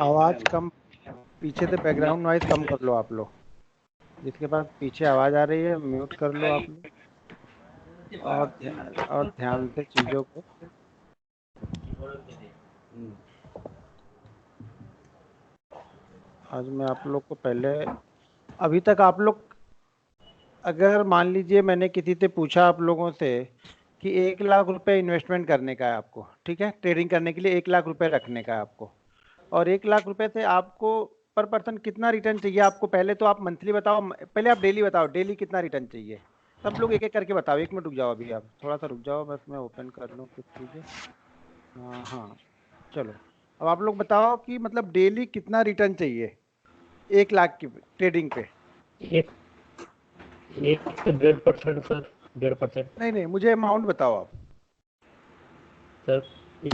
आवाज कम, पीछे से बैकग्राउंड नॉइज कम कर लो आप लोग। जिसके पास पीछे आवाज आ रही है म्यूट कर लो आप लोग, और ध्यान से चीजों को। आज मैं आप लोग को पहले, अभी तक आप लोग, अगर मान लीजिए मैंने किसी से पूछा आप लोगों से कि 1 लाख रुपए इन्वेस्टमेंट करने का है आपको, ठीक है, ट्रेडिंग करने के लिए 1 लाख रुपए रखने का है आपको, और 1 लाख रुपए से आपको पर पर्सन कितना रिटर्न चाहिए आपको, पहले तो आप मंथली बताओ, पहले आप डेली बताओ, डेली कितना रिटर्न चाहिए। सब लोग एक एक करके बताओ। 1 मिनट रुक जाओ, अभी आप थोड़ा सा रुक जाओ, बस मैं ओपन कर लूँ कुछ चीज़ें। हाँ हाँ, चलो। अब आप लोग बताओ कि मतलब डेली कितना रिटर्न चाहिए 1 लाख की ट्रेडिंग पे। एक 1 से 1.5% सर, 1.5%। नहीं नहीं, मुझे अमाउंट बताओ आप। सर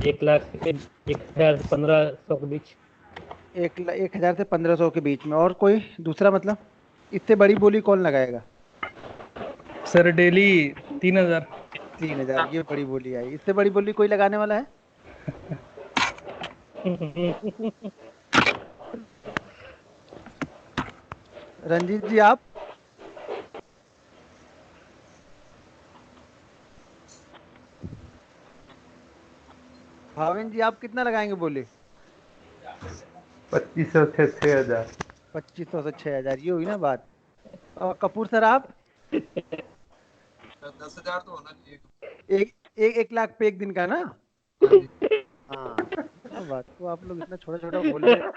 1 लाख से 1,000 से 1,500 के बीच। 1,000 से 1,500 के बीच में। और कोई दूसरा मतलब, इससे बड़ी बोली कौन लगाएगा? Sir daily 3,000। 3,000, ये बड़ी बोली आई। इससे बड़ी बोली कोई लगाने वाला है? रंजीत जी आप? भाविन जी आप कितना लगाएंगे बोले? 2,500 से 6,000। 2,500 से 6,000, ये हुई ना बात। और कपूर सर आप? 10,000 तो होना चाहिए। एक एक 1 लाख पे एक दिन का ना? हाँ जी। हाँ, ये ना बात को आप लोग इतना छोटा छोटा बोल रहे हैं,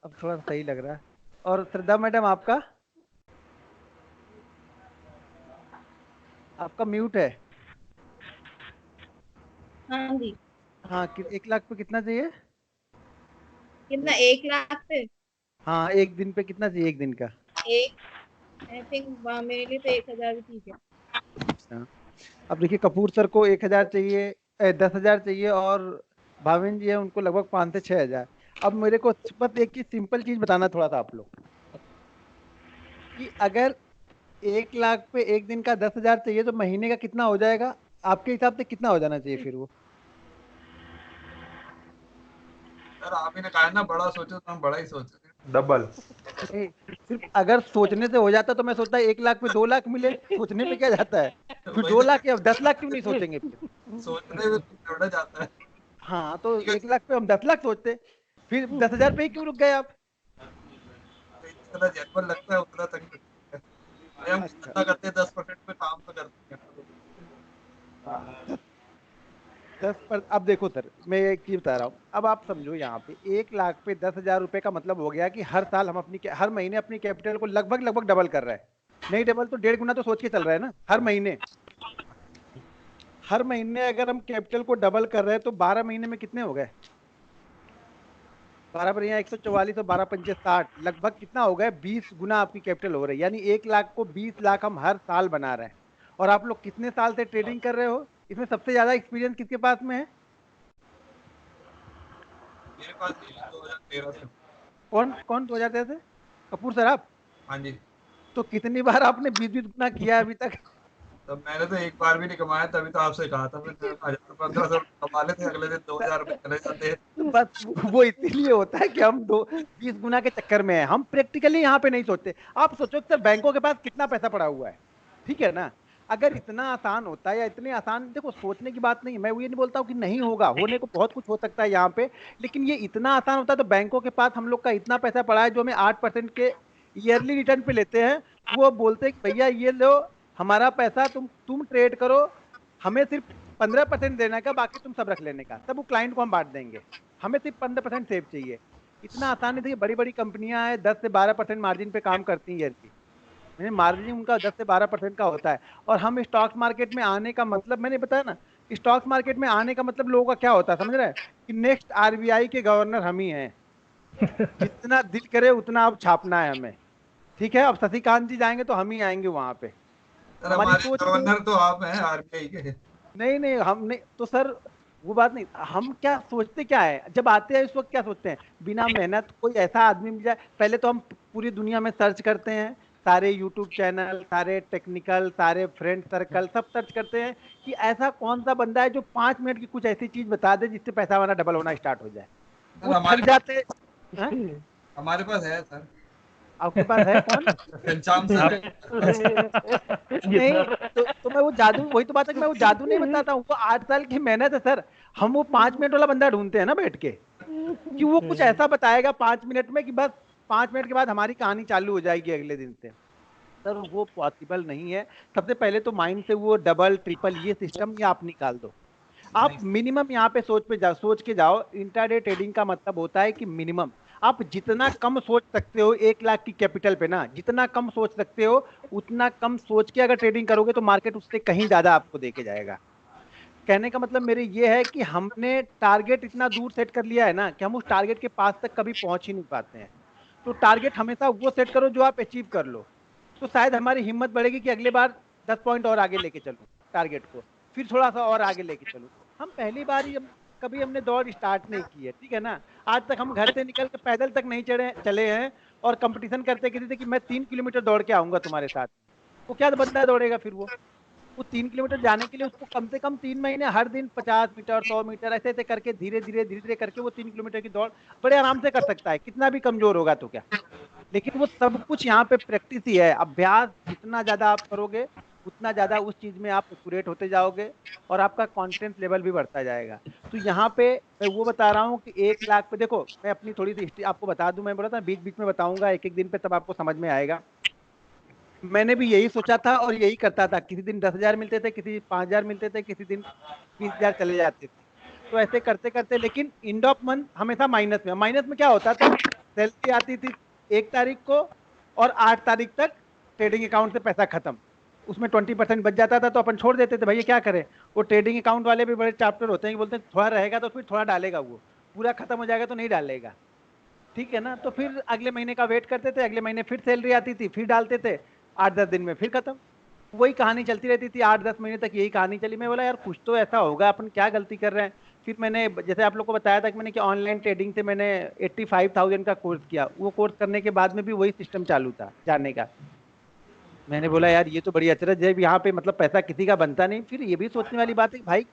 अब थोड़ा सही लग रहा है। और श्रद्धा मैडम आपका? आपका म्यूट है। हाँ जी। हाँ, 1 लाख पे कितना चाहिए? कितना 1 लाख पे? हाँ, एक दिन पे कितना चाहिए एक दिन का? एक आई थिंक मेरे लिए तो 1,000 भी ठीक है। अच्छा, अब देखिए कपूर सर को 1,000 चाहिए, 10,000 चाहिए, और भाविन जी है उनको लगभग 5 से 6,000। अब मेरे को बस एक ही सिंपल चीज बताना थोड़ा सा आप लोग, कि अगर 1 लाख पे एक दिन का 10,000 चाहिए तो महीने का कितना हो जाएगा आपके हिसाब से? कितना हो जाना चाहिए फिर वो? सर आप ही ने कहा है ना बड़ा सोचो, तो हम बड़ा ही सोच रहे हैं। डबल। नहीं, सिर्फ अगर सोचने से हो जाता तो मैं सोचता 1 लाख पे 2 लाख मिले, सोचने में क्या जाता है? फिर वही 2 लाख या 10 लाख क्यों नहीं सोचेंगे फिर? सोचने में जोड़ा जाता है। हाँ, तो 1 लाख पे हम 10 लाख सोचते, फिर 10,000 पे ही क्यों रुक गए आप? जितना जेन्युइन लगता है उतना तक लगता है। अरे हम अच्छा, जितना करते हैं 10% पे काम तो करते हैं। 10 पर अब देखो सर, मैं एक चीज बता रहा हूँ, अब आप समझो यहाँ पे 1 लाख पे 10,000 रुपए का मतलब हो गया कि हर साल हम हर महीने अपनी कैपिटल को लगभग लगभग डबल कर रहे हैं। नहीं डबल तो 1.5 गुना तो सोच के चल रहा है ना हर महीने। हर महीने अगर हम कैपिटल को डबल कर रहे हैं तो 12 महीने में कितने हो गए? 12 पर यहाँ 144 और 12 पंचे 60, लगभग कितना हो गया? 20 गुना आपकी कैपिटल हो रही है। यानी 1 लाख को 20 लाख हम हर साल बना रहे हैं। और आप लोग कितने साल से ट्रेडिंग कर रहे हो? इसमें सबसे ज्यादा एक्सपीरियंस किसके पास में है? मेरे पास नहीं है, 2013 से। कौन कौन 2013 से? कपूर सर आप? हाँ जी। तो कितनी बार आपने 20-20 गुना किया अभी तक? तब मैंने तो एक बार भी नहीं कमाया, तभी तो आपसे कहा था। मैं 1,000 1500 कमा लेते, अगले दिन 2,000 रुपये चले जाते हैं। बस वो इसीलिए होता है कि हम 20 गुना के चक्कर में है, हम प्रैक्टिकली यहाँ पे नहीं सोचते। आप सोचो सर बैंकों के पास कितना पैसा पड़ा हुआ है, ठीक है ना? अगर इतना आसान होता है, या इतने आसान, देखो सोचने की बात नहीं है, मैं ये नहीं बोलता हूँ कि नहीं होगा, होने को बहुत कुछ हो सकता है यहाँ पे, लेकिन ये इतना आसान होता है तो बैंकों के पास हम लोग का इतना पैसा पड़ा है जो हमें 8% के ईयरली रिटर्न पे लेते हैं। वो बोलते हैं कि भैया ये लो हमारा पैसा, तुम ट्रेड करो, हमें सिर्फ 15% देने का, बाकी तुम सब रख लेने का, सब वो क्लाइंट को हम बांट देंगे, हमें सिर्फ 15% सेव चाहिए। इतना आसान नहीं। बड़ी बड़ी कंपनियां हैं 10 से 12% मार्जिन पे काम करती हैं ईयर की, मैंने मार्जिन उनका 10 से 12% का होता है। और हम स्टॉक मार्केट में आने का मतलब, मैंने बताया ना, स्टॉक मार्केट में आने का मतलब लोगों का क्या होता है समझ रहे हैं? कि नेक्स्ट आरबीआई के गवर्नर हम ही हैं, जितना दिल करे उतना अब छापना है हमें, ठीक है? अब शशिकांत जी जाएंगे तो हम ही आएंगे वहां पे। सर हमारी हमारे सोच ही नहीं। गवर्नर तो आप हैं आरबीआई के। नहीं नहीं, हम नहीं तो सर, वो बात नहीं। हम क्या सोचते क्या है जब आते हैं इस वक्त, क्या सोचते हैं? बिना मेहनत कोई ऐसा आदमी मिल जाए, पहले तो हम पूरी दुनिया में सर्च करते हैं, सारे यूट्यूब चैनल, सारे टेक्निकल, सारे फ्रेंड सर्कल सब सर्च करते हैं कि ऐसा कौन सा बंदा है जो 5 मिनट की कुछ ऐसी चीज बता दे जिससे पैसा हमारा डबल होना स्टार्ट हो जाए। सर वो हमारे थक जाते हैं। हमारे पास है सर, आपके पास है कौन? घनश्याम सर है। नहीं, तो मैं वो जादू, वही तो बात है कि मैं वो जादू नहीं बताता हूँ, वो 8 साल की मेहनत है सर। हम वो 5 मिनट वाला बंदा ढूंढते हैं ना बैठ के, कि वो कुछ ऐसा बताएगा 5 मिनट में कि बस 5 मिनट के बाद हमारी कहानी चालू हो जाएगी अगले दिन से। सर वो पॉसिबल नहीं है। सबसे पहले तो माइंड से वो डबल ट्रिपल ये सिस्टम ये आप निकाल दो। आप मिनिमम यहाँ पे सोच के जाओ, इंट्राडे ट्रेडिंग का मतलब होता है कि मिनिमम आप जितना कम सोच सकते हो 1 लाख की कैपिटल पे ना, जितना कम सोच सकते हो उतना कम सोच के अगर ट्रेडिंग करोगे तो मार्केट उससे कहीं ज्यादा आपको देके जाएगा। कहने का मतलब मेरे ये है कि हमने टारगेट इतना दूर सेट कर लिया है ना कि हम उस टारगेट के पास तक कभी पहुंच ही नहीं पाते हैं। तो टारगेट हमेशा वो सेट करो जो आप अचीव कर लो, तो शायद हमारी हिम्मत बढ़ेगी कि अगले बार 10 पॉइंट और आगे लेके चलूं टारगेट को, फिर थोड़ा सा और आगे लेके चलूं। हम पहली बार ही कभी हमने दौड़ स्टार्ट नहीं की है, ठीक है ना। आज तक हम घर से निकल के पैदल तक नहीं चले हैं और कंपटीशन करते किसी से कि मैं 3 किलोमीटर दौड़ के आऊंगा तुम्हारे साथ। वो क्या बंदा दौड़ेगा फिर वो 3 किलोमीटर जाने के लिए उसको कम से कम 3 महीने हर दिन 50 मीटर 100 मीटर ऐसे ऐसे करके धीरे धीरे करके वो 3 किलोमीटर की दौड़ बड़े आराम से कर सकता है, कितना भी कमजोर होगा तो क्या। लेकिन वो सब कुछ यहाँ पे प्रैक्टिस ही है। अभ्यास जितना ज्यादा आप करोगे उतना ज्यादा उस चीज में आप एक्यूरेट होते जाओगे और आपका कॉन्फिडेंस लेवल भी बढ़ता जाएगा। तो यहाँ पे मैं वो बता रहा हूँ कि 1 लाख पे देखो, मैं अपनी थोड़ी सी हिस्ट्री आपको बता दूं, मैं बोला था बीच बीच में बताऊंगा एक एक दिन पे, तब आपको समझ में आएगा। मैंने भी यही सोचा था और यही करता था, किसी दिन 10,000 मिलते थे, किसी 5,000 मिलते थे, किसी दिन 20,000 चले जाते थे। तो ऐसे करते करते लेकिन एंड ऑफ मंथ हमेशा माइनस में क्या होता था, सैलरी आती थी 1 तारीख को और 8 तारीख तक ट्रेडिंग अकाउंट से पैसा खत्म, उसमें 20% बच जाता था तो अपन छोड़ देते थे, भैया क्या करें। वो ट्रेडिंग अकाउंट वाले भी बड़े चैप्टर होते हैं कि बोलते हैं थोड़ा रहेगा तो फिर थोड़ा डालेगा, वो पूरा खत्म हो जाएगा तो नहीं डालेगा, ठीक है ना। तो फिर अगले महीने का वेट करते थे, अगले महीने फिर सैलरी आती थी, फिर डालते थे, 8-10 दिन में फिर खत्म। वही कहानी चलती रहती थी 8-10 महीने तक, यही कहानी चली। मैं बोला यार कुछ तो ऐसा होगा, अपन क्या गलती कर रहे हैं। फिर मैंने जैसे आप लोग को बताया था कि मैंने कि ऑनलाइन ट्रेडिंग से मैंने 85,000 का कोर्स किया, वो कोर्स करने के बाद में भी वही सिस्टम चालू था जाने का। मैंने बोला यार ये तो बड़ी अचरज है, यहाँ पे मतलब पैसा किसी का बनता नहीं। फिर ये भी सोचने वाली बात है कि भाई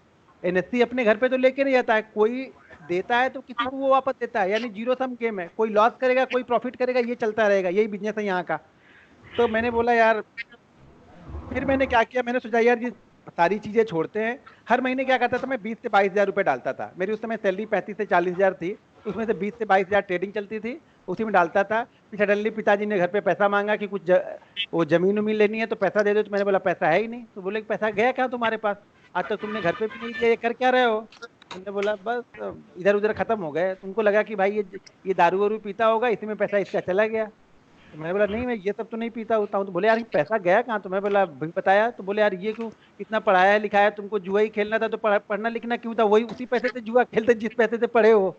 एनएससी अपने घर पे तो लेके नहीं आता है, कोई देता है तो किसी को वो वापस देता है, यानी जीरो सम गेम है, कोई लॉस करेगा कोई प्रॉफिट करेगा, ये चलता रहेगा, यही बिजनेस है यहाँ का। तो मैंने बोला यार, फिर मैंने क्या किया, मैंने सोचा यार ये सारी चीजें छोड़ते हैं। हर महीने क्या करता था मैं 20 से 22 हजार रुपए डालता था, मेरी उस समय सैलरी 35 से 40 हजार थी, उसमें से 20 से 22 हजार ट्रेडिंग चलती थी, उसी में डालता था। फिर सडनली पिताजी ने घर पे पैसा मांगा कि कुछ वो जमीन उमीन लेनी है तो पैसा दे दो, तो मैंने बोला पैसा है ही नहीं। तो बोले पैसा गया क्या तुम्हारे पास, आज तक तुमने घर पे भी नहीं दिया, ये कर क्या रहे हो। मैंने बोला बस इधर उधर खत्म हो गए, तुमको लगा कि भाई ये दारू वारू पीता होगा इसी में पैसा इसका चला गया। तो मैं बोला नहीं मैं ये सब तो नहीं पीता होता हूँ। तो बोले यार ये पैसा गया कहाँ, तो मैं बोला भाई बताया। तो बोले यार ये क्यों, इतना पढ़ाया लिखाया, तुमको जुआ ही खेलना था तो पढ़ना लिखना क्यों था, वही उसी पैसे से जुआ खेलते जिस पैसे से पढ़े हो।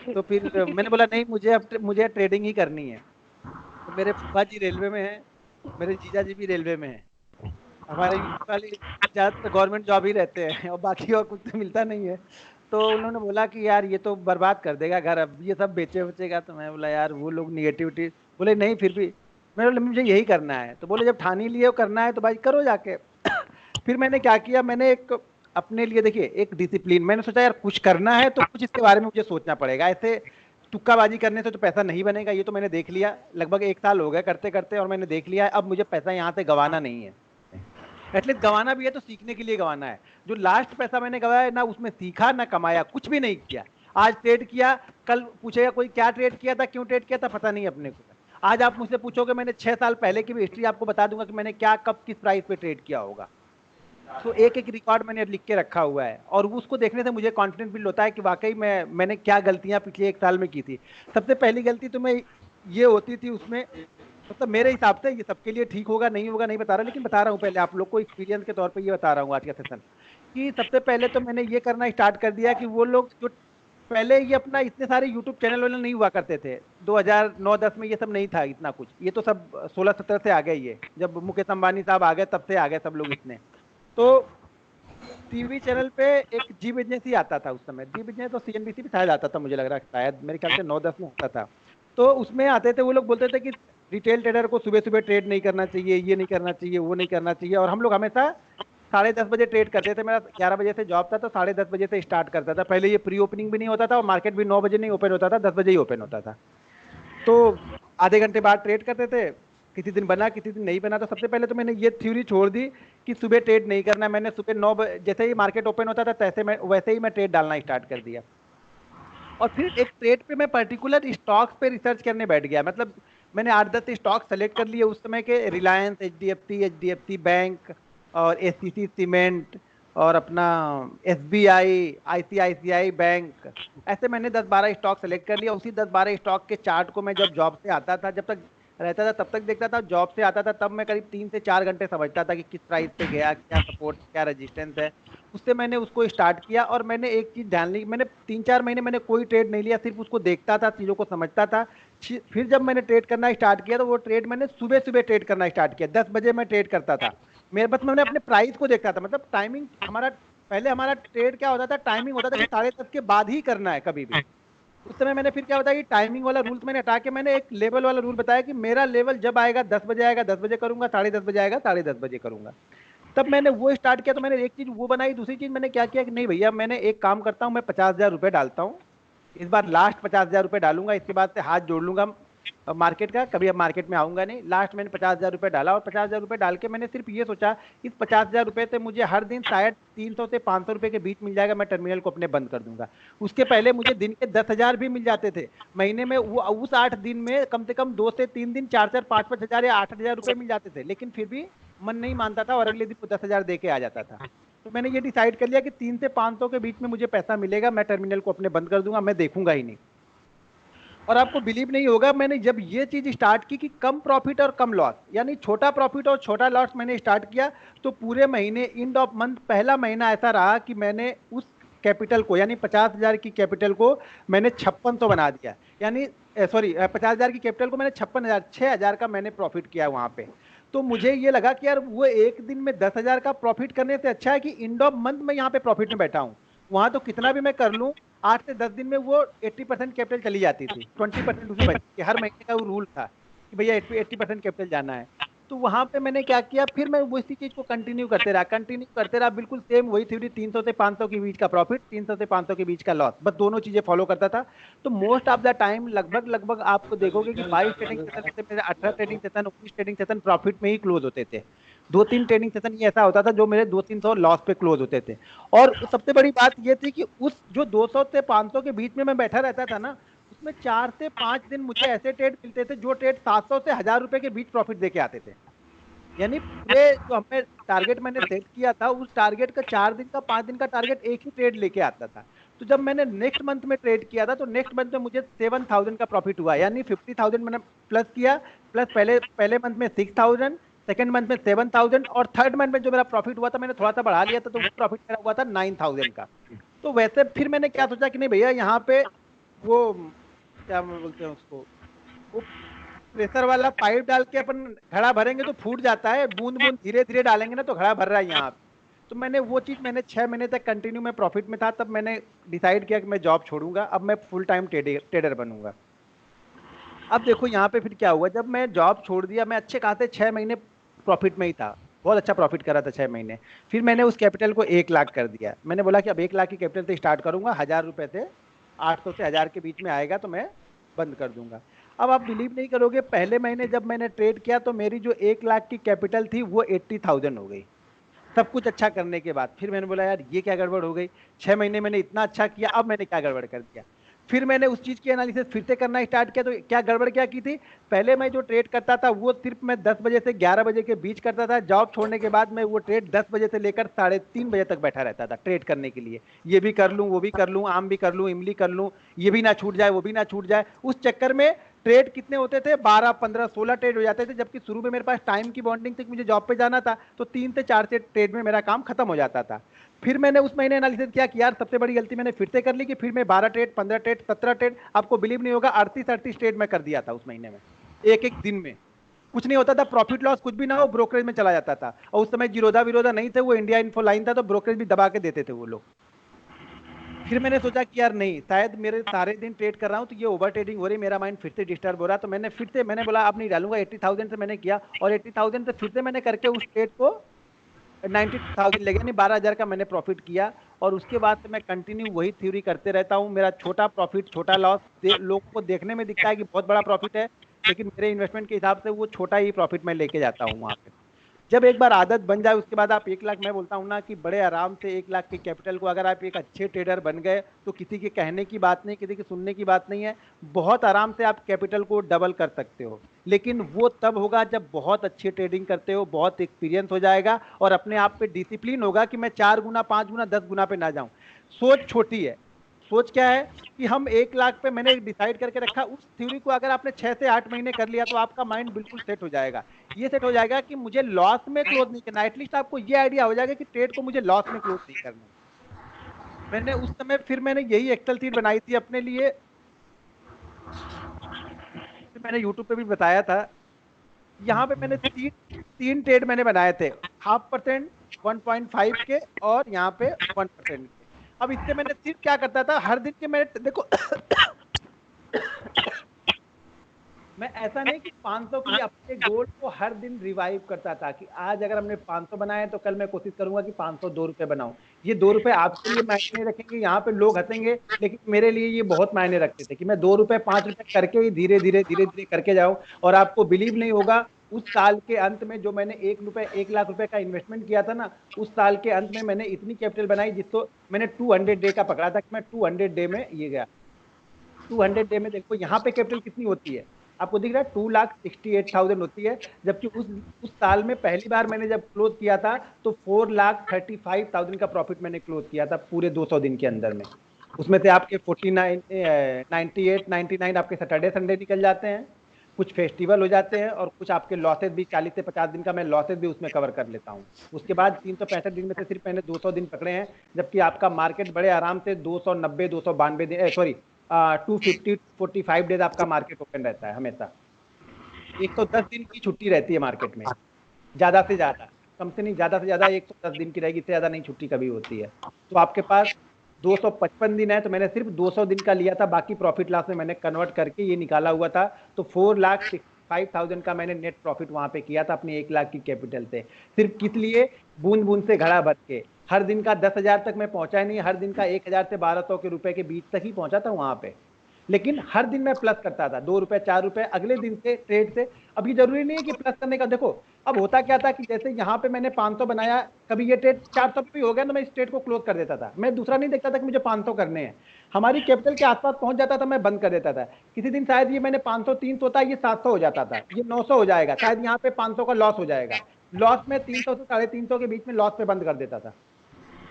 तो फिर मैंने बोला नहीं मुझे ट्रेडिंग ही करनी है। तो मेरे फूफा जी रेलवे में है, मेरे जीजा जी भी रेलवे में है, हमारे वाली ज्यादातर गवर्नमेंट जॉब ही रहते हैं और बाकी और कुछ तो मिलता नहीं है। तो उन्होंने बोला कि यार ये तो बर्बाद कर देगा घर, अब ये सब बेचे बचेगा। तो मैं बोला यार वो लोग निगेटिविटी, बोले नहीं फिर भी, मैं बोला मुझे यही करना है। तो बोले जब ठानी लिए करना है तो भाई करो जाके। फिर मैंने क्या किया, मैंने एक अपने लिए देखिए एक डिसिप्लिन, मैंने सोचा यार कुछ करना है तो कुछ इसके बारे में मुझे सोचना पड़ेगा, ऐसे तुक्काबाजी करने से तो पैसा नहीं बनेगा। ये तो मैंने देख लिया, लगभग 1 साल हो गया करते करते और मैंने देख लिया है, अब मुझे पैसा यहाँ से गंवाना नहीं है। एटलीस्ट गंवाना भी है तो सीखने के लिए गंवाना है। जो लास्ट पैसा मैंने गंवाया ना उसमें सीखा ना कमाया, कुछ भी नहीं किया। आज ट्रेड किया, कल पूछेगा कोई क्या ट्रेड किया था, क्यों ट्रेड किया था, पता नहीं अपने को। आज आप मुझसे पूछोगे, मैंने 6 साल पहले की भी हिस्ट्री आपको बता दूंगा कि मैंने क्या कब किस प्राइस पे ट्रेड किया होगा। तो एक एक रिकॉर्ड मैंने लिख के रखा हुआ है और उसको देखने से मुझे कॉन्फिडेंस बिल्ड होता है कि वाकई मैंने क्या गलतियां पिछले 1 साल में की थी। सबसे पहली गलती तो मैं ये होती थी उसमें, मतलब मेरे हिसाब से ये सबके लिए ठीक होगा नहीं होगा नहीं बता रहा, लेकिन बता रहा हूँ पहले आप लोग को एक्सपीरियंस के तौर पे ये बता रहा हूँ आज का सेशन, कि सबसे पहले तो मैंने ये करना स्टार्ट कर दिया कि वो लोग जो पहले ये अपना इतने सारे यूट्यूब चैनल वाले नहीं हुआ करते थे 2009-10 में, ये सब नहीं था इतना कुछ, ये तो सब 16-17 से आ गए, ये जब मुकेश अंबानी साहब आ गए तब से आ गए सब लोग इतने। तो टीवी चैनल पे एक जी बिजनेस ही आता था उस समय, जी बिजनेस तो सीएनबीसी भी शायद आता था, मुझे लग रहा है शायद मेरे ख्याल से 9-10 में आता था। तो उसमें आते थे वो लोग, बोलते थे कि रिटेल ट्रेडर को सुबह सुबह ट्रेड नहीं करना चाहिए, ये नहीं करना चाहिए, वो नहीं करना चाहिए। और हम लोग हमेशा 10:30 बजे ट्रेड करते थे। मेरा 11 बजे से जॉब था तो 10:30 बजे से स्टार्ट करता था। पहले ये प्री ओपनिंग भी नहीं होता था और मार्केट भी 9 बजे नहीं ओपन होता था, 10 बजे ही ओपन होता था। तो आधे घंटे बाद ट्रेड करते थे। किसी दिन बना, किसी दिन नहीं बना। तो सबसे पहले तो मैंने ये थ्योरी छोड़ दी कि सुबह ट्रेड नहीं करना। मैंने सुबह 9 बजे जैसे ही मार्केट ओपन होता था वैसे ही मैं ट्रेड डालना स्टार्ट कर दिया। और फिर एक ट्रेड पे मैं पर्टिकुलर स्टॉक्स पे रिसर्च करने बैठ गया। मतलब मैंने 8-10 स्टॉक सेलेक्ट कर लिए उस समय के, रिलायंस, एचडीएफसी बैंक और एससीसी सीमेंट और अपना एसबीआई, आईसीआईसीआई बैंक। ऐसे मैंने 10-12 स्टॉक सेलेक्ट कर लिया। उसी 10-12 स्टॉक के चार्ट को मैं जब जॉब से आता था, जब तक रहता था तब तक देखता था। जॉब से आता था तब मैं करीब 3 से 4 घंटे समझता था कि किस प्राइस पे गया, क्या सपोर्ट, क्या रेजिस्टेंस है। उससे मैंने उसको स्टार्ट किया। और मैंने एक चीज़ ध्यान ली, मैंने 3-4 महीने मैंने कोई ट्रेड नहीं लिया, सिर्फ उसको देखता था, चीज़ों को समझता था। फिर जब मैंने ट्रेड करना स्टार्ट किया तो वो ट्रेड मैंने सुबह सुबह ट्रेड करना स्टार्ट किया। 10 बजे मैं ट्रेड करता था। मैंने अपने प्राइस को देखता था। मतलब टाइमिंग हमारा, पहले हमारा ट्रेड क्या होता था, टाइमिंग होता था कि 10:30 के बाद ही करना है कभी भी। उस समय मैंने फिर क्या बताया कि टाइमिंग वाला रूल्स मैंने हटा के मैंने एक लेवल वाला रूल बताया कि मेरा लेवल जब आएगा 10 बजे आएगा 10 बजे करूंगा, 10:30 बजे आएगा 10:30 बजे करूंगा। तब मैंने वो स्टार्ट किया। तो मैंने एक चीज वो बनाई। दूसरी चीज मैंने क्या किया कि नहीं भैया, मैंने एक काम करता हूँ, मैं 50,000 रुपये डालता हूँ इस बार। लास्ट 50,000 रुपये डालूंगा, इसके बाद से हाथ जोड़ लूंगा मार्केट का, कभी अब मार्केट में आऊंगा नहीं। लास्ट मैंने 50,000 रुपये डाला। और 50,000 रुपये डाल के मैंने सिर्फ ये सोचा, इस 50,000 रुपये से मुझे हर दिन शायद 300 से 500 रुपये के बीच मिल जाएगा, मैं टर्मिनल को अपने बंद कर दूंगा। उसके पहले मुझे दिन के 10,000 भी मिल जाते थे महीने में। वो उस 8 दिन में कम से कम 2 से 3 दिन 4-4, 5-5 हज़ार या 8,000 रुपये मिल जाते थे। लेकिन फिर भी मन नहीं मानता था और अगले दिन वो 10,000 दे के आ जाता था। तो मैंने ये डिसाइड कर लिया कि 3 से 500 के बीच में मुझे पैसा मिलेगा, मैं टर्मिनल को अपने बंद कर दूंगा, मैं देखूंगा ही नहीं। और आपको बिलीव नहीं होगा, मैंने जब ये चीज स्टार्ट की कि कम प्रॉफिट और कम लॉस, यानी छोटा प्रॉफिट और छोटा लॉस मैंने स्टार्ट किया, तो पूरे महीने एंड ऑफ मंथ पहला महीना ऐसा रहा कि मैंने उस कैपिटल को, यानी 50,000 की कैपिटल को मैंने 5600 बना दिया। यानी सॉरी 50,000 की कैपिटल को मैंने 56,000, 6,000 का मैंने प्रॉफिट किया वहां पे। तो मुझे ये लगा कि यार वो एक दिन में 10,000 का प्रॉफिट करने से अच्छा है कि एंड ऑफ मंथ में यहाँ पे प्रॉफिट में बैठा हूँ। वहां तो कितना भी मैं कर लूँ, 8 से 10 दिन में वो 80% कैपिटल चली जाती थी, 20% उसमें बचती। हर महीने का वो रूल था कि भैया 80% कैपिटल जाना है। तो वहां पे मैंने क्या किया, फिर मैं उसी चीज को कंटिन्यू करते रहा बिल्कुल सेम वही थ्योरी, 300 से 500 के बीच का प्रॉफिट, 300 से 500 के बीच का लॉस, बस दोनों चीजें फॉलो करता था। तो मोस्ट ऑफ द टाइम लगभग आपको देखोगे कि 22 ट्रेडिंग सेशन से मेरे 18 trading session, 19 trading session profit में ही क्लोज होते थे। 2-3 ट्रेडिंग सेशन ये ऐसा होता था जो मेरे 200-300 लॉस पे क्लोज होते थे। और सबसे बड़ी बात ये थी कि उस जो 200 से 500 के बीच में मैं बैठा रहता था ना, उसमें 4 से 5 दिन मुझे ऐसे ट्रेड मिलते थे जो ट्रेड 700 से 1,000 रुपए के बीच प्रॉफिट देके आते थे। यानी पूरे जो हमें टारगेट मैंने सेट किया था, उस टारगेट का 4 दिन का 5 दिन का टारगेट एक ही ट्रेड लेके आता था। तो जब मैंने नेक्स्ट मंथ में ट्रेड किया था, तो नेक्स्ट मंथ में मुझे 7,000 का प्रॉफिट हुआ। यानी 50,000 मैंने प्लस किया, प्लस पहले मंथ में 6,000, सेकंड मंथ में 7,000, और थर्ड मंथ में जो मेरा प्रॉफिट हुआ था मैंने थोड़ा सा बढ़ा लिया था, तो वो प्रॉफिट मेरा हुआ था 9,000 का। तो वैसे फिर मैंने क्या सोचा कि नहीं भैया, यहाँ पे वो क्या बोलते हैं उसको, वो प्रेशर वाला पाइप डाल के अपन घड़ा भरेंगे तो फूट जाता है, बूंद बूंद धीरे धीरे डालेंगे ना तो घड़ा भर रहा है यहाँ पे। तो मैंने वो चीज, मैंने 6 महीने तक कंटिन्यू में प्रॉफिट में था, तब मैंने डिसाइड किया कि मैं जॉब छोड़ूंगा, अब मैं फुल टाइम ट्रेडर बनूंगा। अब देखो यहाँ पे फिर क्या हुआ, जब मैं जॉब छोड़ दिया, मैं अच्छे खासे 6 महीने प्रॉफिट में ही था, बहुत अच्छा प्रॉफिट कर रहा था 6 महीने। फिर मैंने उस कैपिटल को 1 लाख कर दिया। मैंने बोला कि अब 1 लाख की कैपिटल से स्टार्ट करूंगा, 1,000 रुपए से 800 से 1,000 के बीच में आएगा तो मैं बंद कर दूंगा। अब आप बिलीव नहीं करोगे, पहले महीने जब मैंने ट्रेड किया तो मेरी जो 1 लाख की कैपिटल थी वो 80,000 हो गई, सब कुछ अच्छा करने के बाद। फिर मैंने बोला यार ये क्या गड़बड़ हो गई, 6 महीने मैंने इतना अच्छा किया, अब मैंने क्या गड़बड़ कर दिया। फिर मैंने उस चीज़ की एनालिसिस फिर से करना स्टार्ट किया। तो क्या गड़बड़ क्या की थी, पहले मैं जो ट्रेड करता था वो सिर्फ मैं 10 बजे से 11 बजे के बीच करता था। जॉब छोड़ने के बाद मैं वो ट्रेड 10 बजे से लेकर 3:30 बजे तक बैठा रहता था ट्रेड करने के लिए। ये भी कर लूँ, वो भी कर लूँ, आम भी कर लूँ, इमली कर लूँ, ये भी ना छूट जाए, वो भी ना छूट जाए। उस चक्कर में ट्रेड कितने होते थे, 12, 15, 16 ट्रेड हो जाते थे। जबकि शुरू में मेरे पास टाइम की बॉन्डिंग थी, मुझे जॉब पे जाना था, तो 3 से 4 से ट्रेड में मेरा काम खत्म हो जाता था। फिर मैंने उस महीने एनालिसिस किया कि यार सबसे बड़ी गलती मैंने फिर से कर ली कि फिर मैं 12 ट्रेड, 15 ट्रेड, 17 ट्रेड, आपको बिलीव नहीं होगा 38 ट्रेड में कर दिया था उस महीने में, एक दिन में। कुछ नहीं होता था, प्रॉफिट लॉस कुछ भी ना हो, ब्रोकरेज में चला जाता था। और उस समय जीरोधा विरोधा नहीं थे, वो इंडिया इन्फो लाइन था, तो ब्रोकरेज भी दबा के देते थे वो लोग। फिर मैंने सोचा कि यार नहीं, शायद मेरे सारे दिन ट्रेड कर रहा हूँ तो ये ओवर ट्रेडिंग हो रही है, मेरा माइंड फिर से डिस्टर्ब हो रहा है। तो मैंने फिर से मैंने बोला अब नहीं डालूंगा। 80,000 से मैंने किया और 80,000 से फिर से मैंने करके उस ट्रेड को 92,000 ले गया, यानी 12,000 का मैंने प्रॉफिट किया। और उसके बाद से मैं कंटिन्यू वही थ्योरी करते रहता हूँ। मेरा छोटा प्रॉफिट छोटा लॉस लोगों को देखने में दिखता है कि बहुत बड़ा प्रॉफिट है, लेकिन मेरे इन्वेस्टमेंट के हिसाब से वो छोटा ही प्रॉफिट मैं लेके जाता हूँ वहाँ पे। जब एक बार आदत बन जाए उसके बाद आप 1 लाख, मैं बोलता हूँ ना कि बड़े आराम से 1 लाख के कैपिटल को अगर आप एक अच्छे ट्रेडर बन गए तो किसी के कहने की बात नहीं, किसी के सुनने की बात नहीं है, बहुत आराम से आप कैपिटल को डबल कर सकते हो। लेकिन वो तब होगा जब बहुत अच्छी ट्रेडिंग करते हो, बहुत एक्सपीरियंस हो जाएगा और अपने आप पे डिसिप्लिन होगा कि मैं 4 गुना 5 गुना 10 गुना पे ना जाऊं। सोच छोटी है। सोच क्या है कि हम 1 लाख पे मैंने डिसाइड करके रखा, उस थ्योरी को अगर आपने 6 से 8 महीने कर लिया तो आपका माइंड बिल्कुल सेट हो जाएगा। ये सेट हो जाएगा कि मुझे लॉस में क्लोज नहीं करना। एटलीस्ट आपको ये आइडिया हो जाएगा कि ट्रेड को मुझे लॉस में क्लोज नहीं करना। मैंने उस समय फिर मैंने यही एक्सेल शीट बनाई थी अपने लिए, मैंने यूट्यूब पे भी बताया था। यहाँ पे मैंने तीन ट्रेड मैंने बनाए थे, 0.5%, 1.5 के और यहाँ पे 1% के। अब इससे मैंने सिर्फ क्या करता था, हर दिन के मैंने देखो मैं ऐसा नहीं कि 500 के लिए अपने गोल को हर दिन रिवाइव करता था कि आज अगर हमने 500 बनाए तो कल मैं कोशिश करूंगा कि 502 रुपए बनाऊं। ये 2 रुपए आपके लिए मायने नहीं रखेंगे, यहाँ पे लोग हंसेंगे, लेकिन मेरे लिए ये बहुत मायने रखते थे कि मैं 2 रुपए 5 रुपए करके ही धीरे धीरे करके जाऊं। और आपको बिलीव नहीं होगा, उस साल के अंत में जो मैंने 1 लाख रुपए का इन्वेस्टमेंट किया था ना, उस साल के अंत में मैंने इतनी कैपिटल बनाई जिसको मैंने 200 डे का पकड़ा था कि मैं 200 डे में ये गया। 200 डे में देखो यहाँ पे कैपिटल कितनी होती है, आपको दिख रहा है 2,68,000 होती है। जबकि उस साल में पहली बार मैंने जब क्लोज किया था तो 4,35,000 का प्रॉफिट मैंने क्लोज किया था पूरे 200 दिन के अंदर में। उसमें से आपके 49 98 99 आपके सैटरडे संडे निकल जाते हैं, कुछ फेस्टिवल हो जाते हैं और कुछ आपके लॉसेज भी 40 से 50 दिन का मैं लॉसेज भी उसमें कवर कर लेता हूँ। उसके बाद 365 दिन में से सिर्फ मैंने 200 दिन पकड़े हैं, जबकि आपका मार्केट बड़े आराम से 290 292 दिन सॉरी 250 45 डेज आपका मार्केट ओपन रहता है हमेशा। 110 दिन की छुट्टी रहती है मार्केट में, ज्यादा से ज्यादा, कम से नहीं ज्यादा से ज्यादा 110 दिन की रहेगी, इससे ज्यादा नहीं छुट्टी कभी होती है। तो आपके पास 255 दिन है, तो मैंने सिर्फ 200 दिन का लिया था, बाकी प्रॉफिट लॉस में मैंने कन्वर्ट करके ये निकाला हुआ था। तो 4,65,000 का मैंने नेट प्रॉफिट वहां पे किया था अपनी 1 लाख की कैपिटल से। सिर्फ किस लिए, बूंद बूंद से घड़ा भर के। हर दिन का 10,000 तक मैं पहुंचा ही नहीं, हर दिन का 1,000 से 1,200 के रुपए के बीच तक ही पहुंचा था वहां पे। लेकिन हर दिन मैं प्लस करता था, 2 रुपए 4 रुपए अगले दिन से ट्रेड से। अभी जरूरी नहीं है कि प्लस करने का, देखो अब होता क्या था कि जैसे यहाँ पे मैंने 500 बनाया, कभी ये ट्रेड 400 पे भी हो गया तो मैं इस ट्रेड को क्लोज कर देता था। मैं दूसरा नहीं देखता था कि मुझे 500 करने हैं, हमारी कैपिटल के आसपास पहुंच जाता था, मैं बंद कर देता था। किसी दिन शायद ये मैंने 500 300 था, ये 700 हो जाता था, ये 900 हो जाएगा, शायद यहाँ पे 500 का लॉस हो जाएगा। लॉस में 300 से 350 के बीच में लॉस पे बंद कर देता था।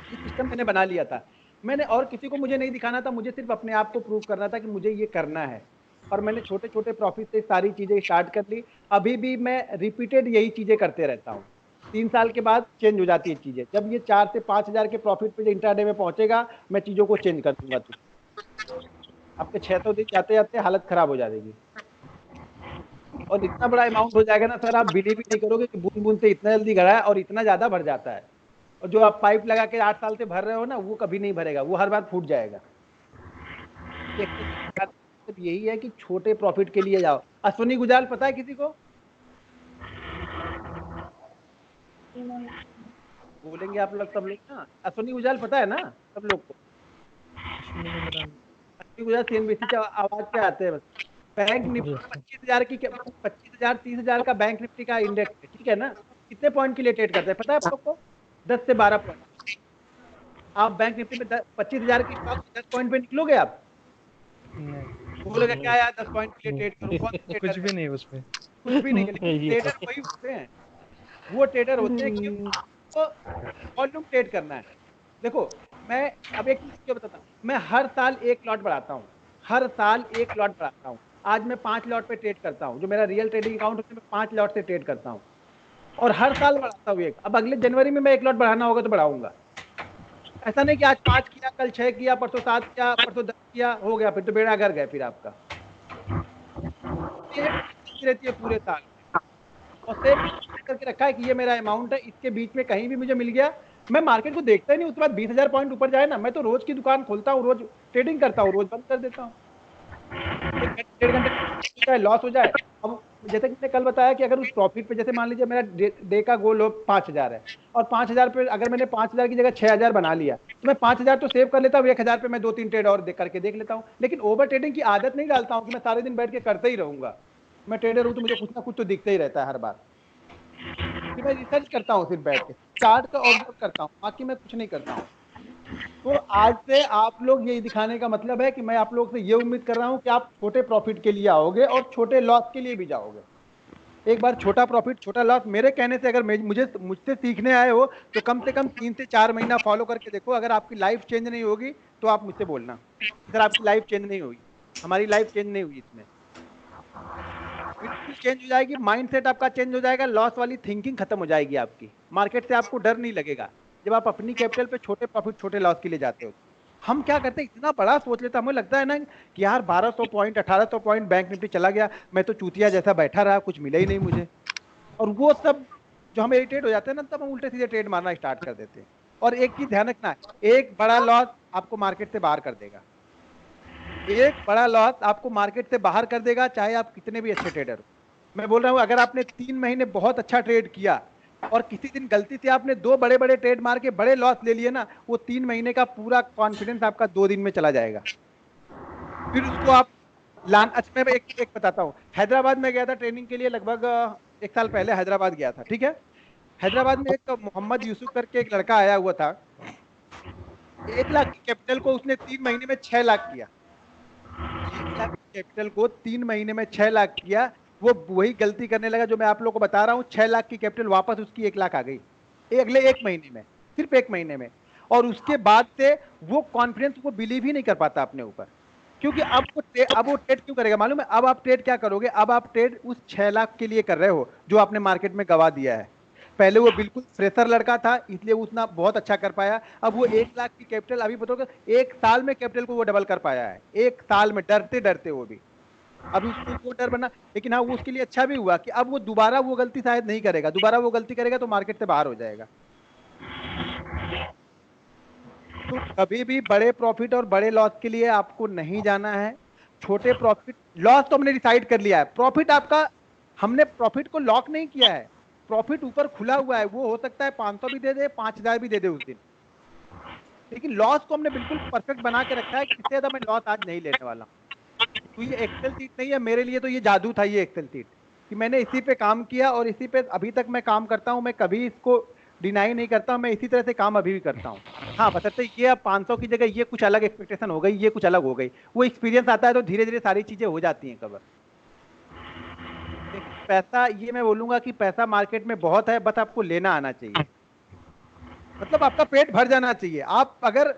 ये सिस्टम मैंने बना लिया था। मैंने और किसी को मुझे नहीं दिखाना था, मुझे सिर्फ अपने आप को प्रूव करना था कि मुझे ये करना है। और मैंने छोटे छोटे प्रॉफिट से सारी चीजें स्टार्ट कर ली। अभी भी मैं रिपीटेड यही चीजें करते रहता हूँ। 3 साल के बाद चेंज हो जाती है चीजें। जब ये 4 से 5,000 के प्रॉफिट पे इंट्राडे में पहुंचेगा, मैं चीजों को चेंज कर दूंगा। आपके 600 दिन जाते जाते हालत खराब हो जाएगी। और इतना बड़ा अमाउंट हो जाएगा ना सर, आप बिलीव भी नहीं करोगे कि बूंद बूंद से इतना जल्दी भरा है और इतना ज्यादा भर जाता है। और जो आप पाइप लगा के 8 साल से भर रहे हो ना, वो कभी नहीं भरेगा, वो हर बार फूट जाएगा। यही है कि छोटे प्रॉफिट के लिए जाओ। अश्विनी गुजाल पता है किसी को? बोलेंगे आप लोग सब लोग ना, अश्विनी गुजाल पता है ना सब लोग को? अश्विनी गुजाल सीएनबीसी के आवाज पे आते हैं बस। बैंक निफ्टी 25,000 की 25,000 30,000 का बैंक निफ्टी का इंडेक्स है, ठीक है ना? कितने पॉइंट के लिए ट्रेड करते हैं पता है आप लोग को? 10 से 12 पॉइंट। आप बैंक निफ्टी में 25,000 की 10 पॉइंट पे निकलोगे आप? बोलेगा क्या यार 10 पॉइंट के लिए ट्रेड करूं? कुछ भी नहीं उसमें, कुछ भी नहीं। ट्रेडर वही होते हैं, वो ट्रेडर होते हैं कि वो वॉल्यूम ट्रेड करना है। देखो मैं अब एक चीज बताता हूँ, मैं हर साल 1 लॉट बढ़ाता हूँ, हर साल 1 लॉट बढ़ाता हूँ। आज मैं 5 लॉट पे ट्रेड करता हूँ, जो मेरा रियल ट्रेडिंग अकाउंट है, मैं 5 लॉट से ट्रेड करता हूँ और हर साल बढ़ाता हूँ एक। अब अगले जनवरी में मैं 1 लॉट बढ़ाना होगा तो बढ़ाऊंगा। ऐसा नहीं कि आज 5 किया, कल 6 किया, परसों 7 किया, परसों 10 किया, हो गया फिर तो बेड़ा गर्क है फिर आपका। रहती है पूरे साल और सेव करके रखा है कि ये मेरा अमाउंट है, इसके बीच में कहीं भी मुझे मिल गया मैं मार्केट को देखता ही नहीं, उसके बाद 20,000 पॉइंट ऊपर जाए ना, मैं तो रोज की दुकान खोलता हूँ, रोज ट्रेडिंग करता हूँ, रोज बंद कर देता हूँ। 1 घंटे लॉस हो जाए, अब जैसे कि मैंने कल बताया कि अगर उस प्रॉफिट पे, जैसे मान लीजिए मेरा डे का गोल हो 5,000 है, और 5,000 पे अगर मैंने 5,000 की जगह 6,000 बना लिया, तो मैं 5,000 तो सेव कर लेता हूँ, 1,000 पे मैं 2-3 ट्रेड और करके देख लेता हूँ। लेकिन ओवर ट्रेडिंग की आदत नहीं डालता हूँ कि मैं सारे दिन बैठ के करते ही रहूंगा। मैं ट्रेडर हूँ तो मुझे कुछ ना कुछ तो दिखता ही रहता है हर बार। फिर मैं रिसर्च करता हूँ, सिर्फ बैठ के चार्ट का ऑब्जर्व करता हूँ, बाकी मैं कुछ नहीं करता हूँ। तो आज से आप लोग यही दिखाने का मतलब है कि मैं आप लोग से ये उम्मीद कर रहा हूं कि आप छोटे प्रॉफिट के लिए आओगे और छोटे लॉस के लिए भी जाओगे। एक बार छोटा प्रॉफिट छोटा लॉस मेरे कहने से अगर मुझसे सीखने आए हो तो कम से कम 3 से 4 महीना फॉलो करके देखो। अगर आपकी लाइफ चेंज नहीं होगी तो आप मुझसे बोलना, सर आपकी लाइफ चेंज नहीं हुई। हमारी लाइफ चेंज नहीं हुई, इसमें बिल्कुल चेंज हो जाएगी। माइंडसेट आपका चेंज हो जाएगा, लॉस वाली थिंकिंग खत्म हो जाएगी आपकी। मार्केट से आपको डर नहीं लगेगा जब आप अपनी कैपिटल पे छोटे प्रॉफिट छोटे लॉस के लिए जाते हो। हम क्या करते हैं, इतना बड़ा सोच लेते हैं, हमें लगता है ना कि यार 1,200 पॉइंट 1,800 पॉइंट बैंक निफ्टी चला गया, मैं तो चूतिया जैसा बैठा रहा, कुछ मिला ही नहीं मुझे। और वो सब जो हम इरिटेट हो जाते हैं ना, तब हम उल्टे सीधे ट्रेड मारना स्टार्ट कर देते हैं। और एक चीज ध्यान रखना, एक बड़ा लॉस आपको मार्केट से बाहर कर देगा। एक बड़ा लॉस आपको मार्केट से बाहर कर देगा, चाहे आप कितने भी अच्छे ट्रेडर हो। मैं बोल रहा हूं, अगर आपने 3 महीने बहुत अच्छा ट्रेड किया और किसी दिन गलती से आपने 2 बड़े बड़े ट्रेड मार के बड़े लॉस ले लिए ना, वो 3 महीने का पूरा कॉन्फिडेंस आपका 2 दिन में चला जाएगा। फिर उसको आप अच्छा मैं एक बताता हूँ। हैदराबाद में गया था ट्रेनिंग के लिए, लगभग 1 साल पहले हैदराबाद गया था, ठीक है। हैदराबाद में एक मोहम्मद यूसुफ करके एक लड़का आया हुआ था। 1 लाख की कैपिटल को उसने 3 महीने में 6 लाख किया। 1 लाख की कैपिटल को 3 महीने में 6 लाख किया। वो वही गलती करने लगा जो मैं आप लोगों को बता रहा हूँ। 6 लाख की कैपिटल वापस उसकी 1 लाख आ गई अगले 1 महीने में, सिर्फ 1 महीने में। और उसके बाद से वो कॉन्फिडेंस को बिलीव ही नहीं कर पाता अपने ऊपर, क्योंकि अब वो ट्रेड क्यों करेगा मालूम है? अब आप ट्रेड क्या करोगे? अब आप ट्रेड उस 6 लाख के लिए कर रहे हो जो आपने मार्केट में गवा दिया है। पहले वो बिल्कुल फ्रेशर लड़का था, इसलिए उसने बहुत अच्छा कर पाया। अब वो 1 लाख की कैपिटल, अभी बताओगे 1 साल में कैपिटल को वो डबल कर पाया है, 1 साल में, डरते डरते वो भी। अभी उसको वो डर बना, लेकिन हाँ वो उसके लिए अच्छा भी हुआ कि अब वो दोबारा वो गलती शायद नहीं करेगा। दोबारा वो गलती करेगा तो मार्केट से बाहर हो जाएगा। तो कभी भी बड़े प्रॉफिट और बड़े लॉस के लिए आपको नहीं जाना है। छोटे प्रॉफिट लॉस तो हमने डिसाइड कर लिया है। प्रॉफिट आपका, हमने प्रॉफिट को लॉक नहीं किया है। प्रॉफिट ऊपर खुला हुआ है, वो हो सकता है 500 भी दे दे, 5,000 भी दे दे उस दिन। लेकिन लॉस को हमने बिल्कुल परफेक्ट बना के रखा है कि इससे ज्यादा मैं लॉस आज नहीं लेने वाला। तो ये एक्सेल सीट नहीं है मेरे लिए, तो ये जादू था ये एक्सेल सीट, कि मैंने इसी पे काम किया और इसी पे अभी तक मैं काम करता हूँ। मैं कभी इसको डिनाई नहीं करता, मैं इसी तरह से काम अभी भी करता हूँ। हाँ, बशर्ते ये अब 500 की जगह ये कुछ अलग एक्सपेक्टेशन हो गई, ये कुछ अलग हो गई, वो एक्सपीरियंस आता है तो धीरे धीरे सारी चीजें हो जाती हैं कवर। पैसा, ये मैं बोलूंगा कि पैसा मार्केट में बहुत है, बस आपको लेना आना चाहिए। मतलब आपका पेट भर जाना चाहिए। आप अगर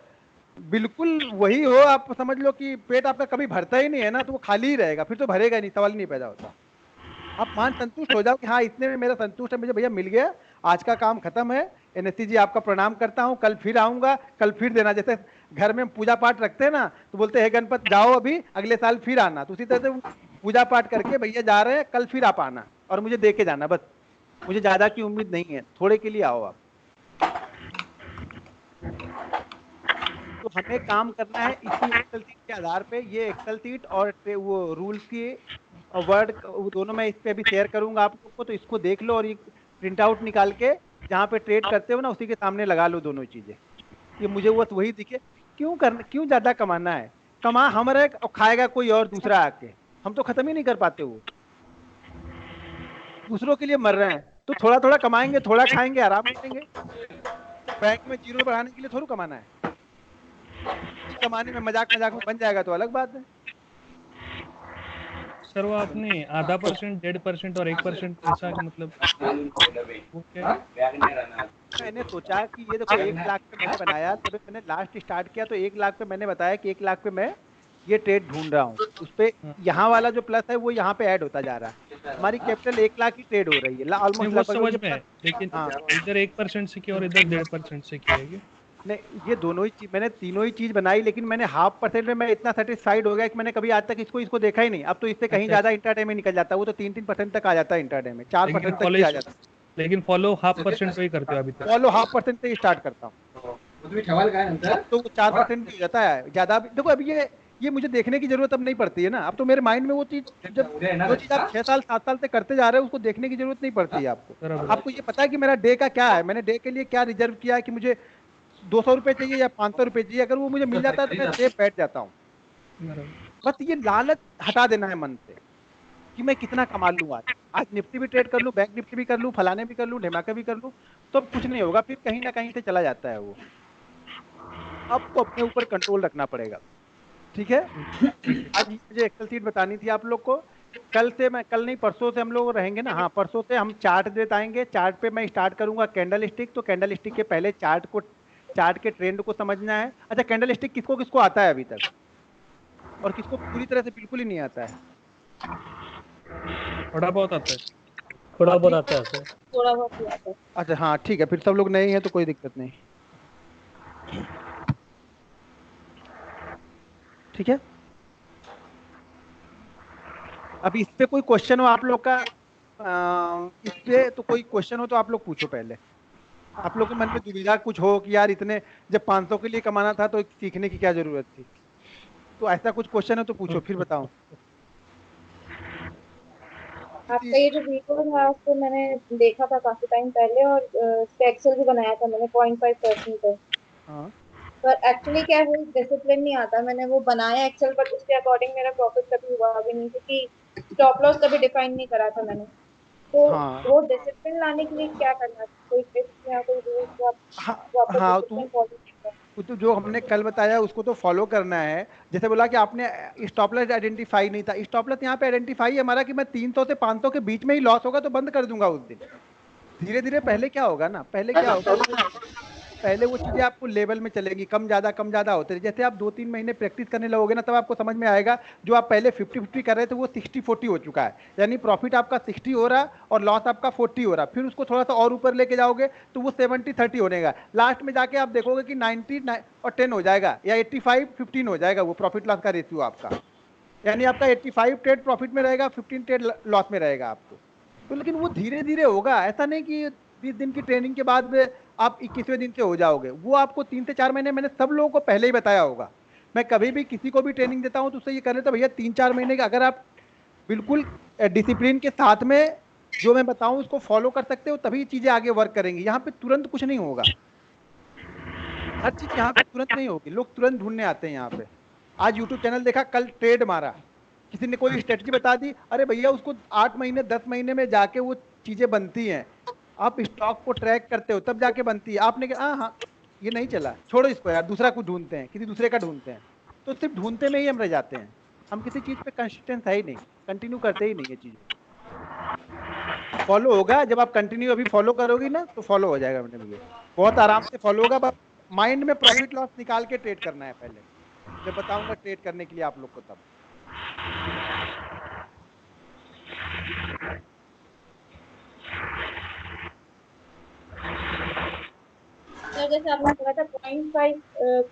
बिल्कुल वही हो, आप समझ लो कि पेट आपका कभी भरता ही नहीं है ना, तो वो खाली ही रहेगा, फिर तो भरेगा नहीं, सवाल नहीं पैदा होता। आप मान संतुष्ट हो जाओ कि हाँ इतने में मेरा संतुष्ट है, मुझे भैया मिल गया, आज का काम खत्म है। एनएससी जी आपका प्रणाम करता हूँ, कल फिर आऊंगा, कल फिर देना। जैसे घर में पूजा पाठ रखते हैं ना, तो बोलते हैं गणपत जाओ अभी, अगले साल फिर आना। तो उसी तरह से पूजा पाठ करके भैया जा रहे हैं, कल फिर आप आना और मुझे दे के जाना। बस मुझे ज्यादा की उम्मीद नहीं है, थोड़े के लिए आओ आप। तो हमें काम करना है इसी एक्सेल सीट के आधार पे। ये एक्सेल सीट और वो रूल्स की वर्ड दोनों मैं इस पे अभी शेयर करूंगा आप लोग को, तो इसको देख लो और ये प्रिंट आउट निकाल के जहाँ पे ट्रेड करते हो ना उसी के सामने लगा लो दोनों चीजें। ये मुझे वो वही दिखे। क्यों ज्यादा कमाना है? कमा हमारा और खाएगा कोई और दूसरा आके, हम तो खत्म ही नहीं कर पाते। वो दूसरों के लिए मर रहे हैं, तो थोड़ा थोड़ा कमाएंगे, थोड़ा खाएंगे, आराम करेंगे। बैंक में जीरो बढ़ाने के लिए थोड़ा कमाना है। कमाने में मजाक मजाक में बन जाएगा तो अलग बात है। सर वो आपने 0.5%, 1.5% और 1% ऐसा मतलब वो क्या है? मैंने सोचा कि ये देखो 1 लाख पे मैंने बनाया, जब मैंने लास्ट स्टार्ट किया तो 1 लाख पे मैंने बताया कि 1 लाख पे मैं ये ट्रेड ढूंढ रहा हूँ। उस पे यहाँ वाला जो प्लस है वो यहाँ पे ऐड होता जा रहा है। हमारी कैपिटल 1 लाख की ट्रेड हो रही है नहीं, वो समझ में है, ऑलमोस्ट। लेकिन हाँ, इधर 1% से किया और इधर 1.5% से किया है क्या? नहीं ये दोनों ही चीज, मैंने तीनों ही चीज बनाई, लेकिन मैंने 0.5% में मैं इतना सेटिस्फाइड हो गया कि मैंने कभी आज तक इसको देखा ही नहीं। अब तो इससे कहीं अच्छा। ज्यादा इंटरडे में निकल जाता है, वो तो 3-3% तक आ जाता है इंटरडे में, 4% तक भी आ जाता है। लेकिन फॉलो 0.5% पे ही करते हो अभी तक? फॉलो 0.5% से ही स्टार्ट करता हूँ, तो 4% भी हो जाता है ज्यादा भी। देखो अभी ये मुझे देखने की जरूरत अब नहीं पड़ती है ना, अब तो मेरे माइंड में वो चीज, जब जो चीज आप 6 साल 7 साल से करते जा रहे हो उसको देखने की जरूरत नहीं पड़ती है आपको। बराबर। आपको ये पता है कि मेरा डे का क्या है, मैंने डे के लिए क्या रिजर्व किया है, कि मुझे 200 रुपए चाहिए या 500 रुपए चाहिए, अगर वो मुझे मिल जाता है तो मैं सेफ बैठ जाता हूँ। बराबर। बस ये लालच हटा देना है मन से कि मैं कितना कमा लूँ आज निफ्टी भी ट्रेड कर लूँ, बैंक निफ्टी भी कर लूँ, फलाने भी कर लूँ, ढमाके भी कर लूँ, तो अब कुछ नहीं होगा, फिर कहीं ना कहीं से चला जाता है वो। आपको अपने ऊपर कंट्रोल रखना पड़ेगा, ठीक है। आज मुझे एक्सेल शीट बतानी थी आप लोग को, कल नहीं परसों से हम लोग रहेंगे ना, हाँ परसों से हम चार्ट बताएंगे। चार्ट पे मैं स्टार्ट करूंगा कैंडल स्टिक, तो कैंडल स्टिक के पहले चार्ट के ट्रेंड को समझना है। अच्छा कैंडल स्टिक किसको किसको आता है अभी तक, और किसको पूरी तरह से बिल्कुल ही नहीं आता है? थोड़ा बहुत आता है। थोड़ा बहुत आता है सर। थोड़ा बहुत ही आता है। अच्छा हाँ ठीक है, फिर सब लोग नए हैं तो कोई दिक्कत नहीं, ठीक है। अभी इस पे कोई क्वेश्चन हो आप लोग का, इस पे तो कोई क्वेश्चन हो तो आप लोग पूछो पहले। आप लोग के मन में दुविधा कुछ हो कि यार इतने जब 500 के लिए कमाना था तो सीखने की क्या जरूरत थी, तो ऐसा कुछ क्वेश्चन है तो पूछो फिर बताओ। आपका ये जो वीडियो था उसको मैंने देखा था काफी टाइम पहले, और एक्सेल भी बनाया था मैंने 0.5% पे। हाँ पर एक्चुअली क्या है, डिसिप्लिन नहीं आता। मैंने वो बनाया एक्सेल, बट उसके अकॉर्डिंग मेरा प्रॉफिट कभी हुआ भी नहीं, क्योंकि स्टॉप लॉस कभी डिफाइन नहीं करा था मैंने। तो हाँ वो डिसिप्लिन लाने के लिए क्या करना चाहिए, कोई टिप्स या कोई रूल्स जो आप हाँ प्रॉपर हाँ डिसिप्लिन फॉलो करते हैं? तो जो हमने कल बताया उसको तो फॉलो करना है। जैसे बोला कि आपने स्टॉप लॉस आइडेंटिफाई नहीं था, स्टॉप लॉस यहाँ पे आइडेंटिफाई है हमारा कि मैं 300 से 500 के बीच में ही लॉस होगा तो बंद कर दूंगा उस दिन। धीरे धीरे पहले क्या होगा ना, पहले क्या होगा, पहले वो चीजें आपको लेवल में चलेगी, कम ज्यादा होते हैं। जैसे आप 2-3 महीने प्रैक्टिस करने लगोगे ना, तब आपको समझ में आएगा जो आप पहले 50-50 कर रहे थे वो 60-40 हो चुका है, यानी प्रॉफिट आपका 60 हो रहा और लॉस आपका 40 हो रहा। फिर उसको थोड़ा सा और ऊपर लेके जाओगे तो वो 70-30 होने का, लास्ट में जाके आप देखोगे कि 90 और 10 हो जाएगा, या 85-15 हो जाएगा वो प्रॉफिट लॉस का रेशियो आपका। यानी आपका 85 ट्रेड प्रॉफिट में रहेगा, 15 ट्रेड लॉस में रहेगा आपको। तो लेकिन वो धीरे धीरे होगा, ऐसा नहीं कि 20 दिन की ट्रेनिंग के बाद में आप 21वें दिन से हो जाओगे। वो आपको 3 से 4 महीने, मैंने सब लोगों को पहले ही बताया होगा। मैं कभी भी किसी को भी ट्रेनिंग देता हूं तो उससे ये करने, तो भैया 3-4 महीने का अगर आप बिल्कुल डिसिप्लिन के साथ में जो मैं बताऊं उसको फॉलो कर सकते हो, तभी चीजें आगे वर्क करेंगी। यहाँ पे तुरंत कुछ नहीं होगा, हर चीज यहाँ पे तुरंत नहीं होगी। लोग तुरंत ढूंढने आते हैं यहाँ पे। आज यूट्यूब चैनल देखा, कल ट्रेड मारा, किसी ने कोई स्ट्रेटजी बता दी, अरे भैया उसको 8 महीने 10 महीने में जाके वो चीजें बनती हैं। आप स्टॉक को ट्रैक करते हो तब जाके बनती है। आपने कहा हाँ हाँ ये नहीं चला, छोड़ो इसको यार, दूसरा कुछ ढूंढते हैं, किसी दूसरे का ढूंढते हैं। तो सिर्फ ढूंढते में ही हम रह जाते हैं, हम किसी चीज पे कंसिस्टेंस है ही नहीं, कंटिन्यू करते ही नहीं है चीजें। फॉलो होगा जब आप कंटिन्यू अभी फॉलो करोगी ना तो फॉलो हो जाएगा। मैंने भैया बहुत आराम से फॉलो होगा, बस माइंड में प्रॉफिट लॉस निकाल के ट्रेड करना है पहले, जब बताऊंगा ट्रेड करने के लिए आप लोग को तब। सर जैसे आपने कहा था 0.5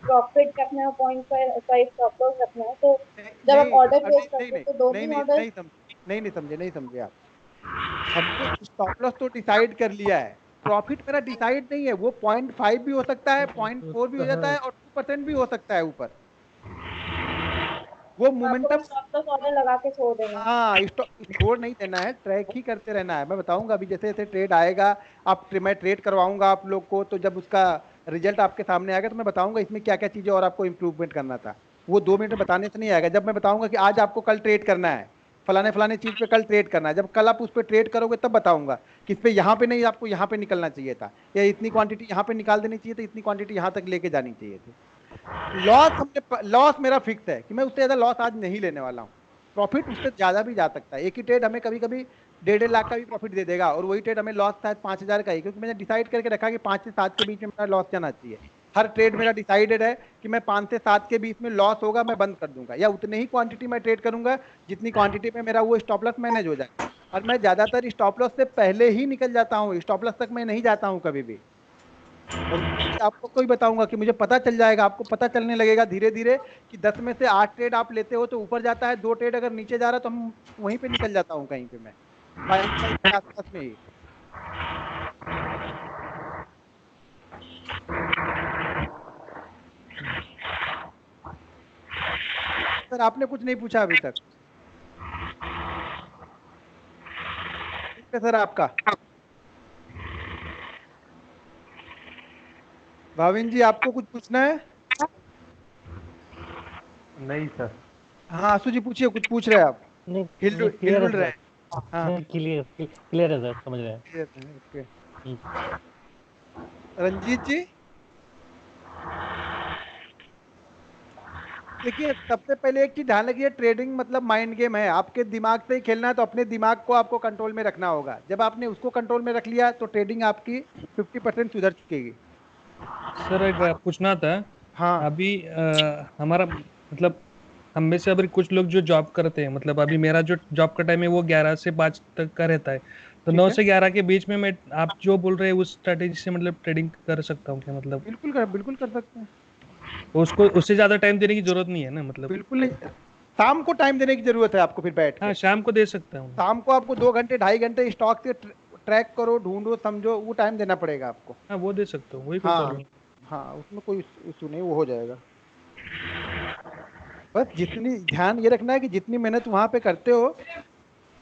प्रॉफिट रखना है, 0.5 स्टॉप लॉस रखना है, तो जब आप नहीं ऑर्डर नहीं प्लेस नहीं करते नहीं हो तो दो नहीं तीन नहीं ऑर्डर? नहीं समझे, नहीं समझे आप। हमने स्टॉप लॉस तो डिसाइड कर लिया है, प्रॉफिट मेरा डिसाइड नहीं है। वो 0.5 भी हो सकता है, 0.4 भी हो जाता है, और 2% भी हो सकता है ऊपर। वो आपको momentum, bus stop loss order लगा के छोड़ देना है। हाँ छोड़ नहीं देना है, ट्रैक ही करते रहना है। मैं बताऊंगा अभी जैसे जैसे ट्रेड आएगा, मैं ट्रेड करवाऊंगा आप लोग को, तो जब उसका रिजल्ट आपके सामने आएगा तो मैं बताऊंगा इसमें क्या क्या चीजें और आपको इंप्रूवमेंट करना था। वो 2 मिनट में बताने से नहीं आएगा, जब मैं बताऊंगा कि आज आपको कल ट्रेड करना है, फलाने फलाने चीज पे कल ट्रेड करना है, जब कल आप उस पर ट्रेड करोगे तब बताऊंगा कि इस पे यहाँ पे नहीं, आपको यहाँ पे निकलना चाहिए था, या इतनी क्वांटिटी यहाँ पे निकाल देनी चाहिए थी, इतनी क्वांटिटी यहाँ तक लेके जानी चाहिए थी। लॉस मेरा फिक्स है कि मैं उससे ज्यादा लॉस आज नहीं लेने वाला हूँ। प्रॉफिट उससे ज्यादा भी जा सकता है, एक ही ट्रेड हमें कभी कभी 1.5 लाख का भी प्रॉफिट दे देगा, और वही ट्रेड हमें लॉस शायद 5,000 का ही, क्योंकि मैंने डिसाइड करके रखा कि 5 से 7 के बीच में मेरा लॉस जाना चाहिए। हर ट्रेड मेरा डिसाइडेड है कि मैं 5 से 7 के बीच में लॉस होगा मैं बंद कर दूंगा, या उतनी ही क्वांटिटी मैं ट्रेड करूंगा जितनी क्वांटिटी में मेरा वो स्टॉप लॉस मैनेज हो जाए। और मैं ज्यादातर स्टॉप लॉस से पहले ही निकल जाता हूँ, स्टॉप लॉस तक मैं नहीं जाता हूँ कभी भी। और आपको कोई बताऊंगा कि मुझे पता चल जाएगा, आपको पता चलने लगेगा धीरे धीरे कि 10 में से 8 ट्रेड आप लेते हो तो ऊपर जाता है, 2 ट्रेड अगर नीचे जा रहा है तो हम वहीं पे निकल जाता हूँ कहीं पे मैं 5 के आसपास में ही। सर आपने कुछ नहीं पूछा अभी तक। ठीक है सर आपका। भाविन जी आपको कुछ पूछना है? नहीं सर। हाँ आशु जी पूछिए, कुछ पूछ रहे हैं आप? नहीं हिल क्लियर है डुल रहे सर। हैं। हाँ नहीं क्लियर है सर, समझ रहे हैं। clear है, ओके। हम्म। रंजीत जी देखिए, सबसे पहले एक चीज ध्यान रखिए, ट्रेडिंग मतलब माइंड गेम है, आपके दिमाग से ही खेलना है, तो अपने दिमाग को आपको कंट्रोल में रखना होगा। जब आपने उसको कंट्रोल में रख लिया तो ट्रेडिंग आपकी 50% सुधर चुकेगी। सर एक पूछना था। हाँ अभी हमारा मतलब हम में से अभी कुछ लोग जो जॉब करते हैं, मतलब अभी मेरा जो जॉब का टाइम है वो 11 से 5 तक का रहता है, तो ठीक 9 है, से 11 के बीच में मैं आप जो बोल रहे हैं उस स्ट्रेटेजी से मतलब ट्रेडिंग कर सकता हूँ क्या? मतलब बिल्कुल कर सकते हैं। उसको उससे ज्यादा टाइम देने की जरूरत नहीं है ना मतलब? बिल्कुल नहीं, शाम को टाइम देने की जरूरत है आपको, फिर बैठ हाँ के शाम को दे सकता हूँ। शाम को आपको 2 घंटे 2.5 घंटे स्टॉक से ट्रैक करो, ढूंढो, समझो, वो टाइम देना पड़ेगा आपको। हाँ वो दे सकता हूँ, वही कोई हाँ प्रॉब्लम। हाँ, उसमें कोई इशू नहीं, वो हो जाएगा। बस जितनी ध्यान ये रखना है कि जितनी मेहनत वहां पे करते हो,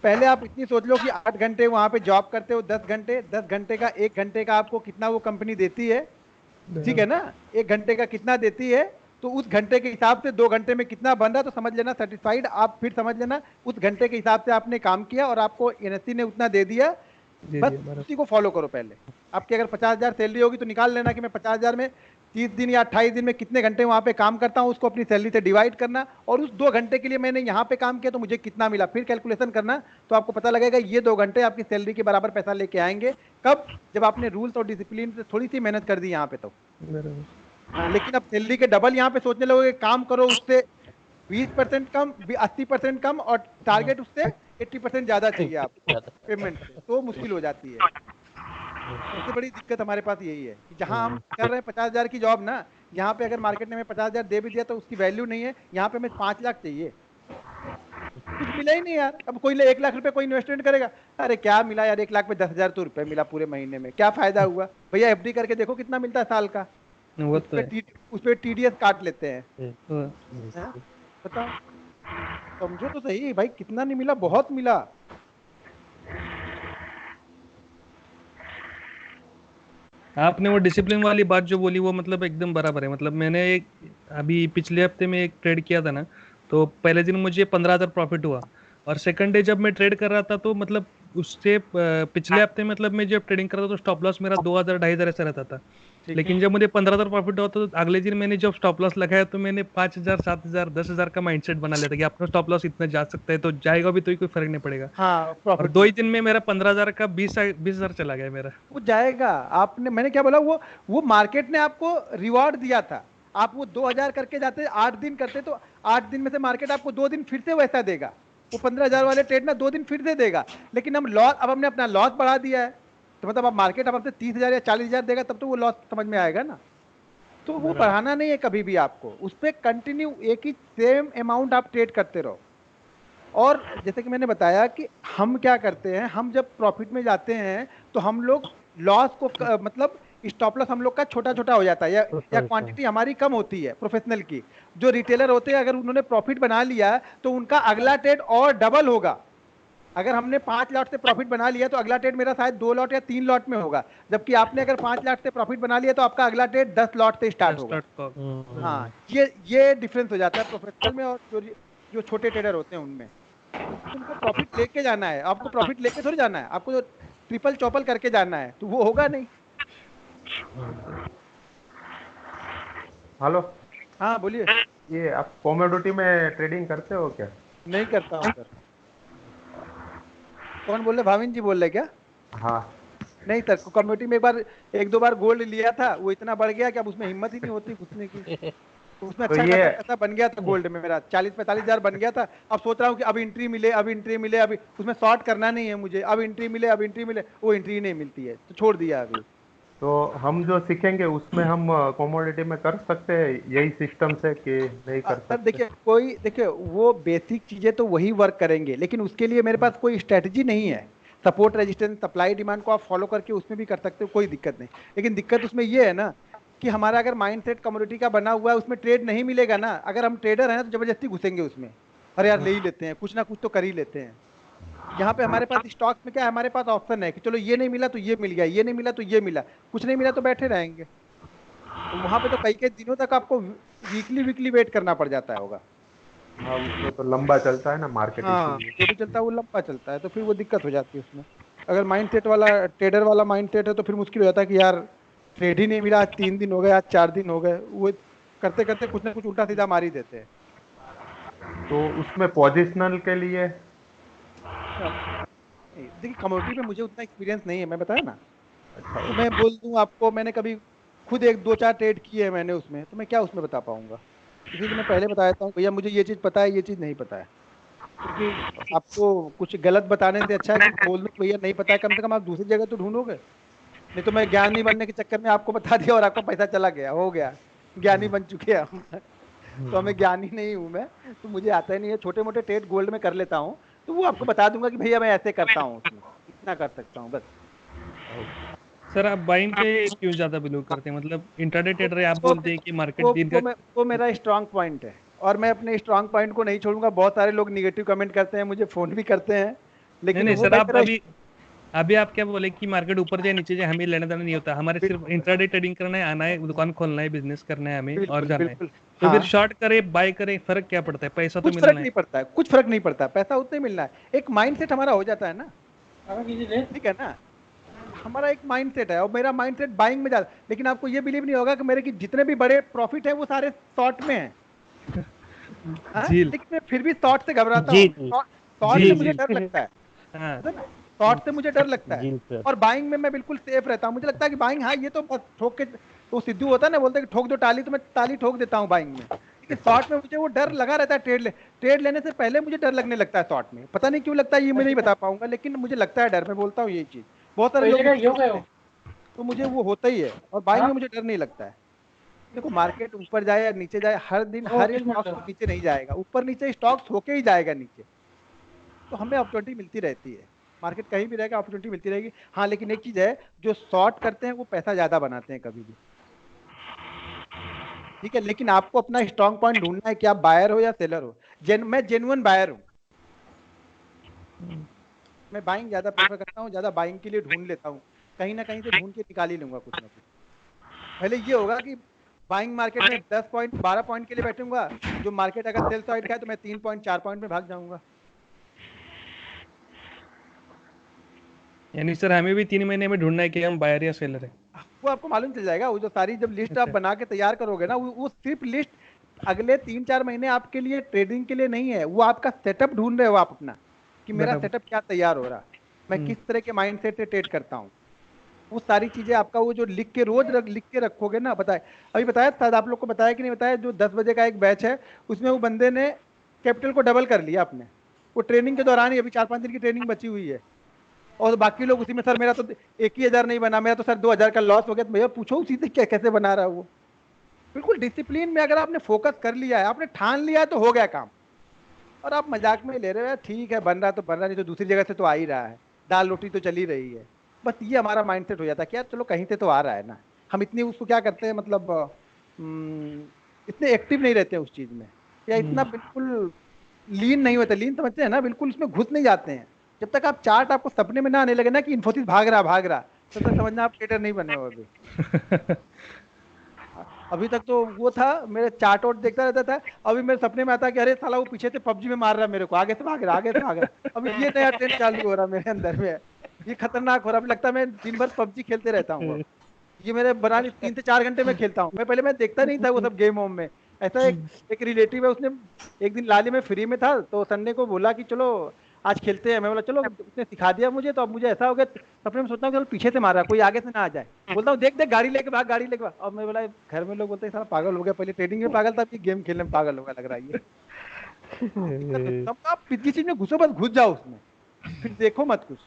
पहले आप इतनी सोच लो कि 8 घंटे वहां पे जॉब करते हो, 10 घंटे, 10 घंटे का 1 घंटे का आपको कितना वो कंपनी देती है, ठीक है ना? 1 घंटे का कितना देती है, तो उस घंटे के हिसाब से 2 घंटे में कितना बन रहा है, तो समझ लेना सेटिस्फाइड आप। फिर समझ लेना उस घंटे के हिसाब से आपने काम किया और आपको एनएससी ने उतना दे दिया। दे बस दिया बराबर। उसी को फॉलो करो पहले। आपकी अगर 50,000 सैलरी होगी तो निकाल लेना कि मैं 50,000 में 30 दिन या 28 दिन में कितने घंटे वहां पे काम करता हूं, उसको अपनी सैलरी से डिवाइड करना, और उस 2 घंटे के लिए मैंने यहाँ पे काम किया तो मुझे कितना मिला, फिर कैलकुलेशन करना। तो आपको पता लगेगा ये 2 घंटे आपकी सैलरी के बराबर पैसा लेके आएंगे। कब? जब आपने रूल्स और डिसिप्लिन से थोड़ी सी मेहनत कर दी यहाँ पे तो। बराबर। हाँ, लेकिन अब सैलरी के डबल यहाँ पे सोचने लगोगे, काम करो उससे 20% कम, 80% कम, और टारगेट उससे 80% ज्यादा चाहिए आपको पेमेंट से, तो मुश्किल हो जाती है। सबसे बड़ी दिक्कत हमारे पास यही है कि जहां हम कर रहे हैं 50,000 की जॉब ना, यहाँ पे अगर मार्केट ने हमें 50,000 दे भी दिया तो उसकी वैल्यू नहीं है। यहाँ पे हमें 5 लाख चाहिए, कुछ मिला ही नहीं यार। अब कोई 1 लाख रुपए कोई इन्वेस्टमेंट करेगा, अरे क्या मिला यार, 1 लाख में 10,000 तो रुपए मिला पूरे महीने में, क्या फायदा हुआ भैया? एफडी करके देखो कितना मिलता है साल का, वो तो है। उस पे टीडीएस काट लेते हैं। तो हैं? बताओ, समझो तो सही भाई, कितना नहीं मिला, बहुत मिला। आपने वो डिसिप्लिन वाली बात जो बोली वो मतलब एकदम बराबर है। मतलब मैंने एक अभी पिछले हफ्ते में एक ट्रेड किया था ना, तो पहले दिन मुझे 15,000 प्रॉफिट हुआ, और सेकंड डे जब मैं ट्रेड कर रहा था तो मतलब उससे पिछले हफ्ते मतलब मैं जब ट्रेडिंग कर रहा था तो स्टॉप लॉस मेरा 2,000 2,500 ऐसा रहता था। ठीक है, लेकिन जब मुझे 15,000 प्रॉफिट हुआ तो अगले दिन मैंने जब स्टॉप लॉस लगाया तो मैंने 5,000 7,000 10,000 का माइंडसेट बना लिया था कि आपका स्टॉप लॉस इतना जा सकता है, तो जाएगा भी तो ही कोई फर्क नहीं पड़ेगा। हाँ और प्रॉफिट 2 में ही दिन में मेरा 15,000 का 20,000 चला गया मेरा। वो जाएगा। आपने, मैंने क्या बोला, वो मार्केट ने आपको रिवॉर्ड दिया था। आप वो 2,000 करके जाते, 8 दिन करते, तो 8 दिन में से मार्केट आपको 2 दिन फिर से वैसा देगा। वो 15,000 वाले ट्रेड ना 2 दिन फिर से देगा। लेकिन हम लॉस, अब हमने अपना लॉस बढ़ा दिया है, तो मतलब अब मार्केट अब हमसे 30,000 या 40,000 देगा, तब तो वो लॉस समझ में आएगा ना। तो वो बढ़ाना नहीं है कभी भी आपको, उस पर कंटिन्यू एक ही सेम अमाउंट आप ट्रेड करते रहो। और जैसे कि मैंने बताया कि हम क्या करते हैं, हम जब प्रॉफिट में जाते हैं तो हम लोग लॉस को मतलब स्टॉप लॉस हम लोग का छोटा छोटा हो जाता है, या क्वांटिटी हमारी कम होती है प्रोफेशनल की। जो रिटेलर होते हैं, अगर उन्होंने प्रॉफिट बना लिया तो उनका अगला ट्रेड और डबल होगा। अगर हमने 5 लॉट से प्रॉफिट बना लिया तो अगला ट्रेड मेरा शायद 2 लॉट या 3 लॉट में होगा, जबकि आपने अगर 5 लाख से प्रॉफिट बना लिया तो आपका अगला ट्रेड 10 लॉट से स्टार्ट होगा। हाँ, ये डिफरेंस हो जाता है प्रोफेशनल में और जो छोटे ट्रेडर होते हैं उनमें। तुमको प्रॉफिट लेके जाना है, आपको प्रॉफिट लेके थोड़ी जाना है, आपको तो ट्रिपल चौपल करके जाना है, तो वो होगा नहीं। हेलो। हाँ बोलिए। ये आप कमोडिटी में ट्रेडिंग करते हो क्या? नहीं करता हूँ सर। कौन बोल रहे, भाविन जी बोल रहे क्या? हाँ। नहीं सर, कम्युनिटी में एक दो बार गोल्ड लिया था, वो इतना बढ़ गया कि अब उसमें हिम्मत ही नहीं होती घुसने की। उसमें तो अच्छा ये खासा पैसा बन गया था गोल्ड में, मेरा 40-45 हजार बन गया था। अब सोच रहा हूँ कि अब एंट्री मिले, अब एंट्री मिले, अभी उसमें शॉर्ट करना नहीं है मुझे, अब एंट्री मिले, अब एंट्री मिले, वो एंट्री नहीं मिलती है तो छोड़ दिया अभी। तो हम जो सीखेंगे उसमें हम कमोडिटी में कर सकते हैं यही सिस्टम से कि नहीं कर सर सकते? देखिए वो बेसिक चीजें तो वही वर्क करेंगे, लेकिन उसके लिए मेरे पास कोई स्ट्रेटजी नहीं है। सपोर्ट रेजिस्टेंस सप्लाई डिमांड को आप फॉलो करके उसमें भी कर सकते हो, कोई दिक्कत नहीं। लेकिन दिक्कत उसमें ये है ना कि हमारा अगर माइंडसेट कमोडिटी का बना हुआ है, उसमें ट्रेड नहीं मिलेगा ना, अगर हम ट्रेडर हैं तो जबरदस्ती घुसेंगे उसमें, अरे यार ले ही लेते हैं, कुछ ना कुछ तो कर ही लेते हैं। यहाँ पे हमारे पास स्टॉक में क्या है, हमारे पास ऑप्शन है कि चलो ये नहीं मिला तो ये मिल गया, ये नहीं मिला तो ये मिला, कुछ नहीं मिला तो बैठे रहेंगे। तो वहां पे तो कई कई दिनों तक आपको वीकली वीकली वेट करना पड़ जाता होगा। हाँ, उसमें तो लंबा चलता है ना मार्केट, हाँ, इसीलिए। जो भी चलता है वो लंबा चलता है, तो फिर वो दिक्कत हो जाती है उसमें। अगर माइंडसेट वाला, ट्रेडर वाला माइंडसेट है तो फिर मुश्किल हो जाता है कि यार ट्रेड ही नहीं मिला, आज 3 दिन हो गए, आज 4 दिन हो गए, वो करते करते कुछ ना कुछ उल्टा सीधा मार ही देते हैं। तो उसमें पोजिशनल के लिए देखिए कमोडिटी में मुझे उतना एक्सपीरियंस नहीं है, मैं बताया ना, अच्छा, तो मैं बोल दूं आपको, मैंने कभी खुद 1 2 4 ट्रेड किए हैं मैंने उसमें, तो मैं क्या उसमें बता पाऊंगा। इसीलिए मैं पहले बता देता हूँ भैया मुझे ये चीज़ पता है, ये चीज़ नहीं पता है, क्योंकि आपको कुछ गलत बताने से अच्छा है कि बोल दो भैया नहीं पता है, कम से कम आप दूसरी जगह तो ढूंढोगे। नहीं तो मैं ज्ञानी बनने के चक्कर में आपको बता दिया और आपका पैसा चला गया, हो गया, ज्ञानी बन चुके हैं हम। तो मैं ज्ञानी नहीं हूँ, मैं तो मुझे आता ही नहीं है, छोटे मोटे ट्रेड गोल्ड में कर लेता हूँ, तो वो आपको बता दूंगा कि भैया मैं ऐसे करता हूँ, उसमें इतना कर सकता हूँ बस। सर आप बाइंग पे क्यों ज्यादा बिलीव करते हैं? मतलब इंट्राडे ट्रेडर है, आप वो बोलते हैं कि मार्केट दिन का वो मेरा स्ट्रांग पॉइंट है, और मैं अपने स्ट्रांग पॉइंट को नहीं छोड़ूंगा। बहुत सारे लोग निगेटिव कमेंट करते हैं, मुझे फोन भी करते हैं, नहीं लेकिन नहीं वो सर, भाई आप मेरा अभी आप क्या बोले कि मार्केट ऊपर जाए नीचे जाए हमें लेना देना नहीं होता, हमारे सिर्फ इंट्राडे ट्रेडिंग करना है, आना है, दुकान खोलना है, बिजनेस करना है हमें और बिल्कुल जाना है। बिल्कुल। तो हाँ, फिर शॉर्ट करे बाय करे फर्क क्या पड़ता है? पैसा तो कुछ फर्क मिलना है। नहीं पड़ता है, कुछ फर्क नहीं पड़ता, पैसा उतना ही मिलना है, एक माइंडसेट हमारा हो जाता है ना, ठीक है ना। हमारा एक माइंडसेट है और मेरा माइंडसेट बाइंग में जाता है, लेकिन आपको ये बिलीव नहीं होगा कि मेरे की जितने भी बड़े प्रॉफिट है वो सारे शॉर्ट में है। हाँ? झील। लेकिन मैं फिर भी शॉर्ट से घबराता जी हूँ, जी शॉर्ट जी से जी मुझे जी। डर लगता है हाँ पता है ना, शॉर्ट से मुझे डर लगता है। जी सर। और बाइंग में मैं बिल्कुल सेफ रहता हूँ, मुझे लगता है कि बाइंग, हाँ ये तो बस ठोक के, तो सिद्धू होता है ना, बोलते हैं कि ठोक दो टाली, तो मैं टाली ठोक देता हूँ बाइंग में। लेकिन शॉर्ट में मुझे वो डर लगा रहता है, ट्रेड लेने से पहले मुझे डर लगने लगता है शॉर्ट में, पता नहीं क्यों लगता है, ये मैं नहीं बता पाऊंगा, लेकिन मुझे लगता है डर, मैं बोलता हूँ ये चीज, बहुत सारे लोग मुझसे पूछते हैं, तो मुझे वो होता ही है। और बाइंग में मुझे डर नहीं लगता है। देखो मार्केट ऊपर जाए या नीचे जाए, हर दिन हर स्टॉक तो नीचे नहीं जाएगा, ऊपर नीचे स्टॉक्स होके ही जाएगा नीचे, तो हमें अपॉर्चुनिटी मिलती रहती है। मार्केट कहीं भी रहेगा, अपॉर्चुनिटी मिलती रहेगी। हाँ लेकिन एक चीज है, जो शॉर्ट करते हैं वो पैसा ज्यादा बनाते हैं कभी भी, ठीक है, लेकिन आपको अपना स्ट्रांग पॉइंट ढूंढना है कि आप बायर हो या सेलर हो। मैं जेन्युइन बायर हूँ, मैं बाइंग ज्यादा प्रेफर करता हूँ, ज्यादा बाइंग के लिए ढूंढ लेता हूँ, कहीं ना कहीं से ढूंढ के निकाल ही लूंगा कुछ ना कुछ। पहले ये होगा कि बाइंग मार्केट में 10 पॉइंट 12 पॉइंट के लिए बैठूंगा, जो मार्केट अगर सेल साइड का है तो मैं 3 पॉइंट 4 पॉइंट में भाग जाऊंगा। यानी सर हमें भी 3 महीने में ढूंढना है कि हम बायर या सेलर है। वो आपको मालूम चल जाएगा, वो जो सारी जब लिस्ट आप अच्छा। बना के तैयार करोगे ना, वो सिर्फ लिस्ट अगले 3 4 महीने आपके लिए ट्रेडिंग के लिए नहीं है, वो आपका सेटअप ढूंढ रहे हो आप अपना, कि मेरा बराबर। सेटअप क्या तैयार हो रहा, मैं किस तरह के माइंडसेट से ट्रेड करता हूँ। वो सारी चीजें आपका वो जो लिख के रोज लिख के रखोगे ना, बताए अभी बताया शायद आप लोग को, बताया कि नहीं बताया, जो 10 बजे का एक बैच है, उसमें वो बंदे ने कैपिटल को डबल कर लिया अपने, वो ट्रेनिंग के दौरान ही, अभी 4 5 दिन की ट्रेनिंग बची हुई है, और बाकी लोग उसी में, सर मेरा तो 1 ही 1000 नहीं बना, मेरा तो सर 2000 का लॉस हो गया। तो भैया पूछो उसी से क्या कैसे बना रहा है वो। बिल्कुल डिसिप्लिन में अगर आपने फोकस कर लिया है, आपने ठान लिया है, तो हो गया काम। और आप मजाक में ले रहे हो यार, ठीक है बन रहा तो बन रहा, नहीं तो दूसरी जगह से तो आ ही रहा है, दाल रोटी तो चली रही है। बस ये हमारा माइंडसेट हो जाता है कि यार चलो कहीं से तो आ रहा है ना, हम इतनी उसको क्या करते हैं, मतलब इतने एक्टिव नहीं रहते हैं उस चीज में, या इतना बिल्कुल लीन नहीं होता, लीन समझते हैं ना, बिल्कुल उसमें घुस नहीं जाते हैं। जब तक आप चार्ट आपको सपने में ना आने लगे ना कि इन्फोसिस भाग रहा, तब तक समझना आप ट्रेडर नहीं बने हो अभी। अभी तक तो वो था, मेरे चार्ट आउट देखता रहता था, अभी मेरे सपने में आता है कि अरे साला वो पीछे से पबजी में मार रहा है मेरे को, आगे से भाग रहा, आगे से भाग रहा। अभी ये नया ट्रेंड चालू हो रहा है मेरे अंदर में, ये खतरनाक हो रहा है, अभी लगता है मैं दिन भर पबजी खेलते रहता हूँ अब। ये मेरे बनाने 3 से 4 घंटे में खेलता हूँ मैं, पहले मैं देखता नहीं था वो सब गेम होम में। ऐसा एक रिलेटिव है, उसने एक दिन लाली में फ्री में था, तो संडे को बोला कि चलो आज खेलते हैं, मैं बोला चलो, उसने सिखा दिया मुझे, तो अब मुझे ऐसा हो गया सपने में सोचता हूँ कि चलो पीछे से मारा, कोई आगे से ना आ जाए, बोलता हूँ देख देख गाड़ी लेके भाग, गाड़ी लेके भाग। अब मैं बोला, घर में लोग बोलते हैं साला पागल हो गया, पहले ट्रेडिंग में पागल था, अभी गेम खेलने में पागल होगा लग रहा है ये। तब आप किसी चीज में घुसो, बस घुस जाओ उसमें, फिर देखो मत कुछ।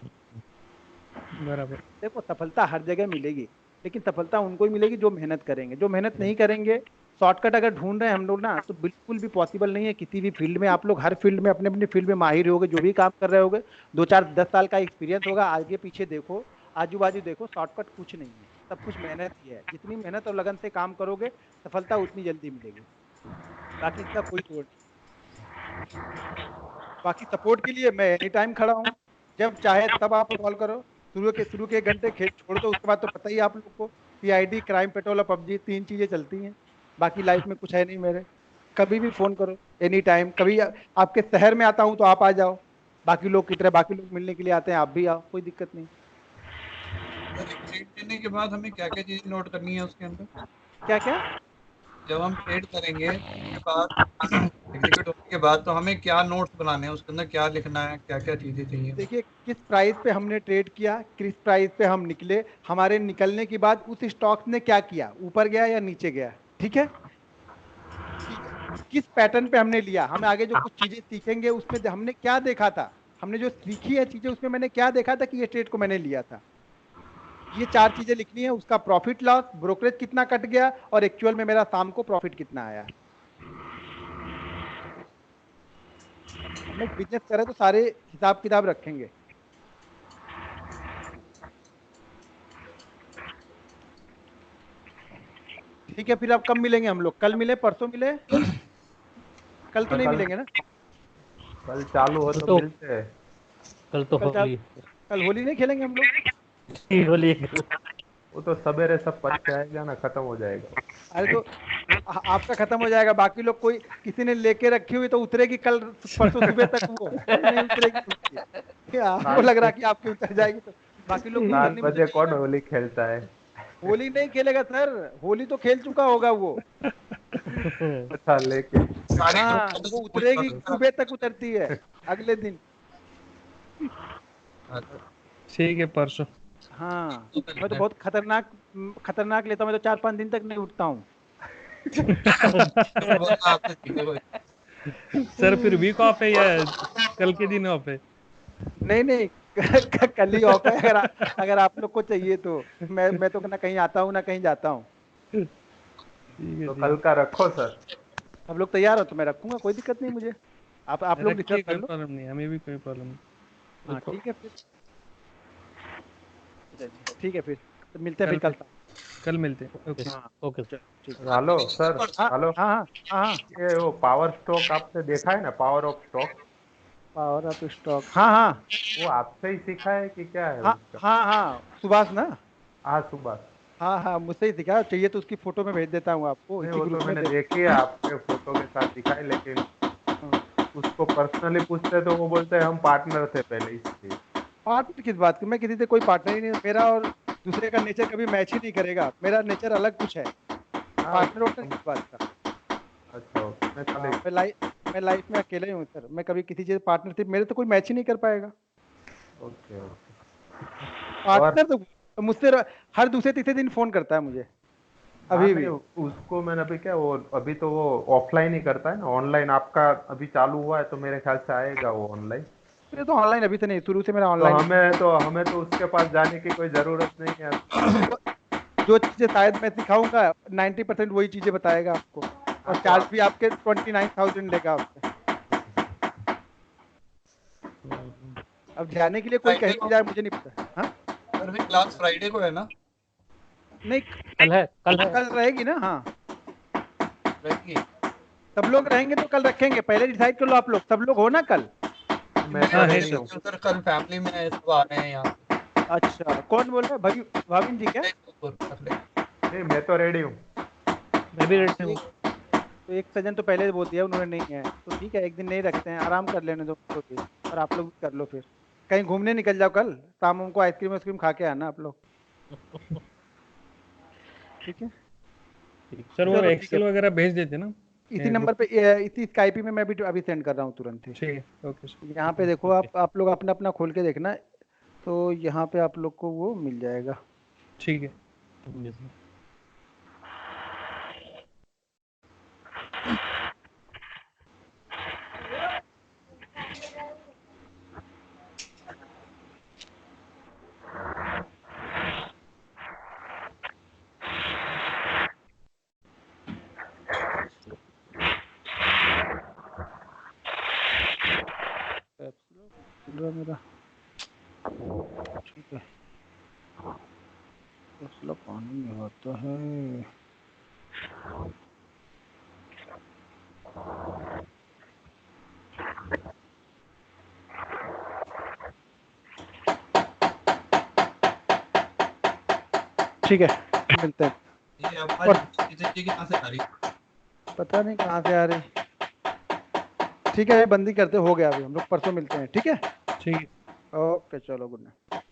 बराबर। देखो सफलता हर जगह मिलेगी, लेकिन सफलता उनको ही मिलेगी जो मेहनत करेंगे, जो मेहनत नहीं करेंगे, शॉर्टकट अगर ढूंढ रहे हैं हम लोग ना, तो बिल्कुल भी पॉसिबल नहीं है किसी भी फील्ड में। आप लोग हर फील्ड में अपने अपने फील्ड में माहिर होगे, जो भी काम कर रहे होगे, 2 4 10 साल का एक्सपीरियंस होगा, आगे पीछे देखो, आजू बाजू देखो, शॉर्टकट कुछ नहीं है। सब कुछ मेहनत ही है, जितनी मेहनत और लगन से काम करोगे सफलता उतनी जल्दी मिलेगी। बाकी इसका कोई तोड़ नहीं। बाकी सपोर्ट के लिए मैं एनी टाइम खड़ा हूँ, जब चाहे तब आप कॉल करो। शुरू के 1 घंटे खेल छोड़ दो, उसके बाद तो पता ही है आप लोग को, सीआईडी, क्राइम पेट्रोल और पबजी 3 चीजें चलती हैं। बाकी लाइफ में कुछ है नहीं मेरे। कभी भी फोन करो, एनी टाइम। कभी आपके शहर में आता हूँ तो आप आ जाओ, बाकी लोग की तरह बाकी लोग मिलने के लिए आते हैं, आप भी आओ, कोई दिक्कत नहीं। सर एक ट्रेड लेने के बाद हमें क्या क्या चीजें नोट करनी है उसके अंदर? क्या क्या? जब हम ट्रेड करेंगे उसके बाद एग्जीक्यूट होने के बाद तो हमें क्या नोट्स बनाने हैं, उसके अंदर क्या लिखना है, क्या क्या चीजें चाहिए? देखिए, किस प्राइस पे हमने ट्रेड किया, किस प्राइस पे हम निकले, हमारे निकलने के बाद उस स्टॉक ने क्या किया, ऊपर गया या नीचे गया, ठीक है। किस पैटर्न पे हमने लिया, हमें आगे जो कुछ चीजें सीखेंगे उसमें हमने क्या देखा था, हमने जो सीखी है चीजें उसमें मैंने क्या देखा था कि ये ट्रेड को मैंने लिया था। ये 4 चीजें लिखनी है। उसका प्रॉफिट लॉस, ब्रोकरेज कितना कट गया, और एक्चुअल में मेरा शाम को प्रॉफिट कितना आया। हम एक बिजनेस करें तो सारे हिसाब किताब रखेंगे। ठीक है, फिर अब कब मिलेंगे हम लोग? कल मिले, परसों मिले? कल तो नहीं कल मिलेंगे ना? कल चालू हो तो तो मिलते हैं। कल तो कल होली कल होली नहीं खेलेंगे हम लोग? होली वो तो सवेरे सब पच जाएगा ना, खत्म हो जाएगा। अरे तो आपका खत्म हो जाएगा, बाकी लोग कोई किसी ने लेके रखी हुई तो उतरेगी कल परसों सुबह तक, वो नहीं उतरेगी उसकी। क्या आपको लग रहा है कि आपकी उतर जाएगी? तो बाकी लोग तो 7 उतरनी बजे मुश्किल कौन है। होली खेलता है? होली नहीं खेलेगा सर, होली तो खेल चुका होगा वो। अच्छा, लेके सारी हाँ, नोट वो उतरेगी, सुबह तक उतरती है, अगले दिन। ठीक है, परसों। हाँ, मैं तो बहुत खतरनाक खतरनाक लेता हूँ, मैं तो 4-5 दिन तक नहीं उठता हूँ। आपसे सीखे कोई। सर फिर वीक ऑफ है या कल के दिन ऑफ है? नहीं नहीं, कल ही ऑफ है। अगर आप लोग को चाहिए तो मैं तो ना कहीं आता हूँ ना कहीं जाता हूँ। ठीक है, तो ठीक कल है। का रखो सर। आप लोग तैयार हो तो मैं रखूंगा, कोई दिक्कत नहीं मुझे। आप लोग डिस्कस रखिए, कर कोई लो। प्रॉब्लम नहीं, हमें भी कोई प्रॉब्लम नहीं। हाँ ठीक है फिर। चलिए ठीक है फिर, तो मिलते हैं फिर कल कल मिल शाम। कल मिलते हैं, ओके। हाँ ओके चलो ठीक है। Hello sir. हाँ हेलो। हाँ हाँ हाँ हाँ। ये वो पावर स्टॉक आपने देखा है ना, power of stock? Power of stock, हाँ हाँ वो आपसे ही सीखा है कि क्या है हाँ उसका? हाँ हाँ, सुभाष ना? आज सुबह। हाँ हाँ, मुझसे ही सीखा। चाहिए तो उसकी फोटो में भेज देता हूँ आपको, नहीं, इसी वो तो ग्रुप में मैंने देख। देखी है, आपके फोटो के साथ दिखा है, लेकिन हाँ। उसको पर्सनली पूछते तो वो बोलते हैं हम पार्टनर थे पहले, इसलिए। पार्टनर किस बात की? मैं किसी से कोई पार्टनर ही नहीं, मेरा और दूसरे का नेचर कभी मैच ही नहीं करेगा, मेरा नेचर अलग कुछ है। हाँ पार्टनर वार्टनर किस बात का? अच्छा, ओके, मैं हाँ, चले। मैं लाइफ में अकेले ही हूँ सर, मैं कभी किसी चीज पार्टनरशिप, मेरे तो कोई मैच ही नहीं कर पाएगा। Okay okay. और पार्टनर तो मुझसे हर दूसरे तीसरे दिन फोन करता है मुझे, हाँ, अभी नहीं, भी। उसको मैंने अभी क्या, वो अभी तो वो ऑफलाइन ही करता है ना, ऑनलाइन आपका अभी चालू हुआ है तो मेरे ख्याल से आएगा वो ऑनलाइन। मेरे तो ऑनलाइन अभी से नहीं, शुरू से मेरा तो ऑनलाइन। हमें तो उसके पास जाने की कोई जरूरत नहीं है। जो चीजें शायद मैं सिखाऊंगा 90% वही चीजें बताएगा आपको, और हाँ, तो चार्ज आप भी आपके 29,000 लेगा आपसे। अब जाने के लिए कोई फ्राइडे कहीं भी को जाए मुझे नहीं पता। हाँ सर, भी क्लास फ्राइडे को है ना? नहीं, कल है। कल रहेगी ना? हाँ, रहेगी। सब लोग रहेंगे तो कल रखेंगे, पहले डिसाइड कर लो आप लोग, सब लोग हो ना कल? मैं मैं तो हाँ, है रेडी अकेले सर। हूँ। नहीं हूँ सर, कल फैमिली में सब आ रहे हैं यहाँ से। अच्छा, कौन बोल रहा है? भाविन जी क्या? रख ले। नहीं, मैं तो रेडी हूँ। मैं भी हाँ रेडी हूँ। तो एक सज्जन तो पहले बोल दिया उन्होंने नहीं है, तो ठीक है, एक दिन नहीं रखते हैं, आराम कर लेने दो उनको भी, और आप लोग भी कर लो फिर। कहीं घूमने निकल जाओ कल शाम को, आइसक्रीम वाइसक्रीम खा के आना आप लोग। ठीक है, सर वो चलो ठीक है। एक्सेल वगैरह भेज देते ना इसी ग्रुप नंबर पे, पे? इसी स्काइपी में मैं भी अभी सेंड कर रहा हूँ तुरंत ही। ठीक है, ओके सर। यहाँ पे देखो, ओके। आप लोग अपना अपना खोल के देखना, तो यहाँ पे आप लोग को वो मिल जाएगा। ठीक है। पूरा मेरा ठीक है। मसला पानी में होता है। ठीक है, मिलते हैं। ये आवाज ये कहाँ से आ रही है? पता नहीं कहाँ से आ रही। ठीक है, बंदी करते, हो गया अभी, हम लोग परसों मिलते हैं, ठीक है। ठीक है। ओके, चलो, गुड नाइट।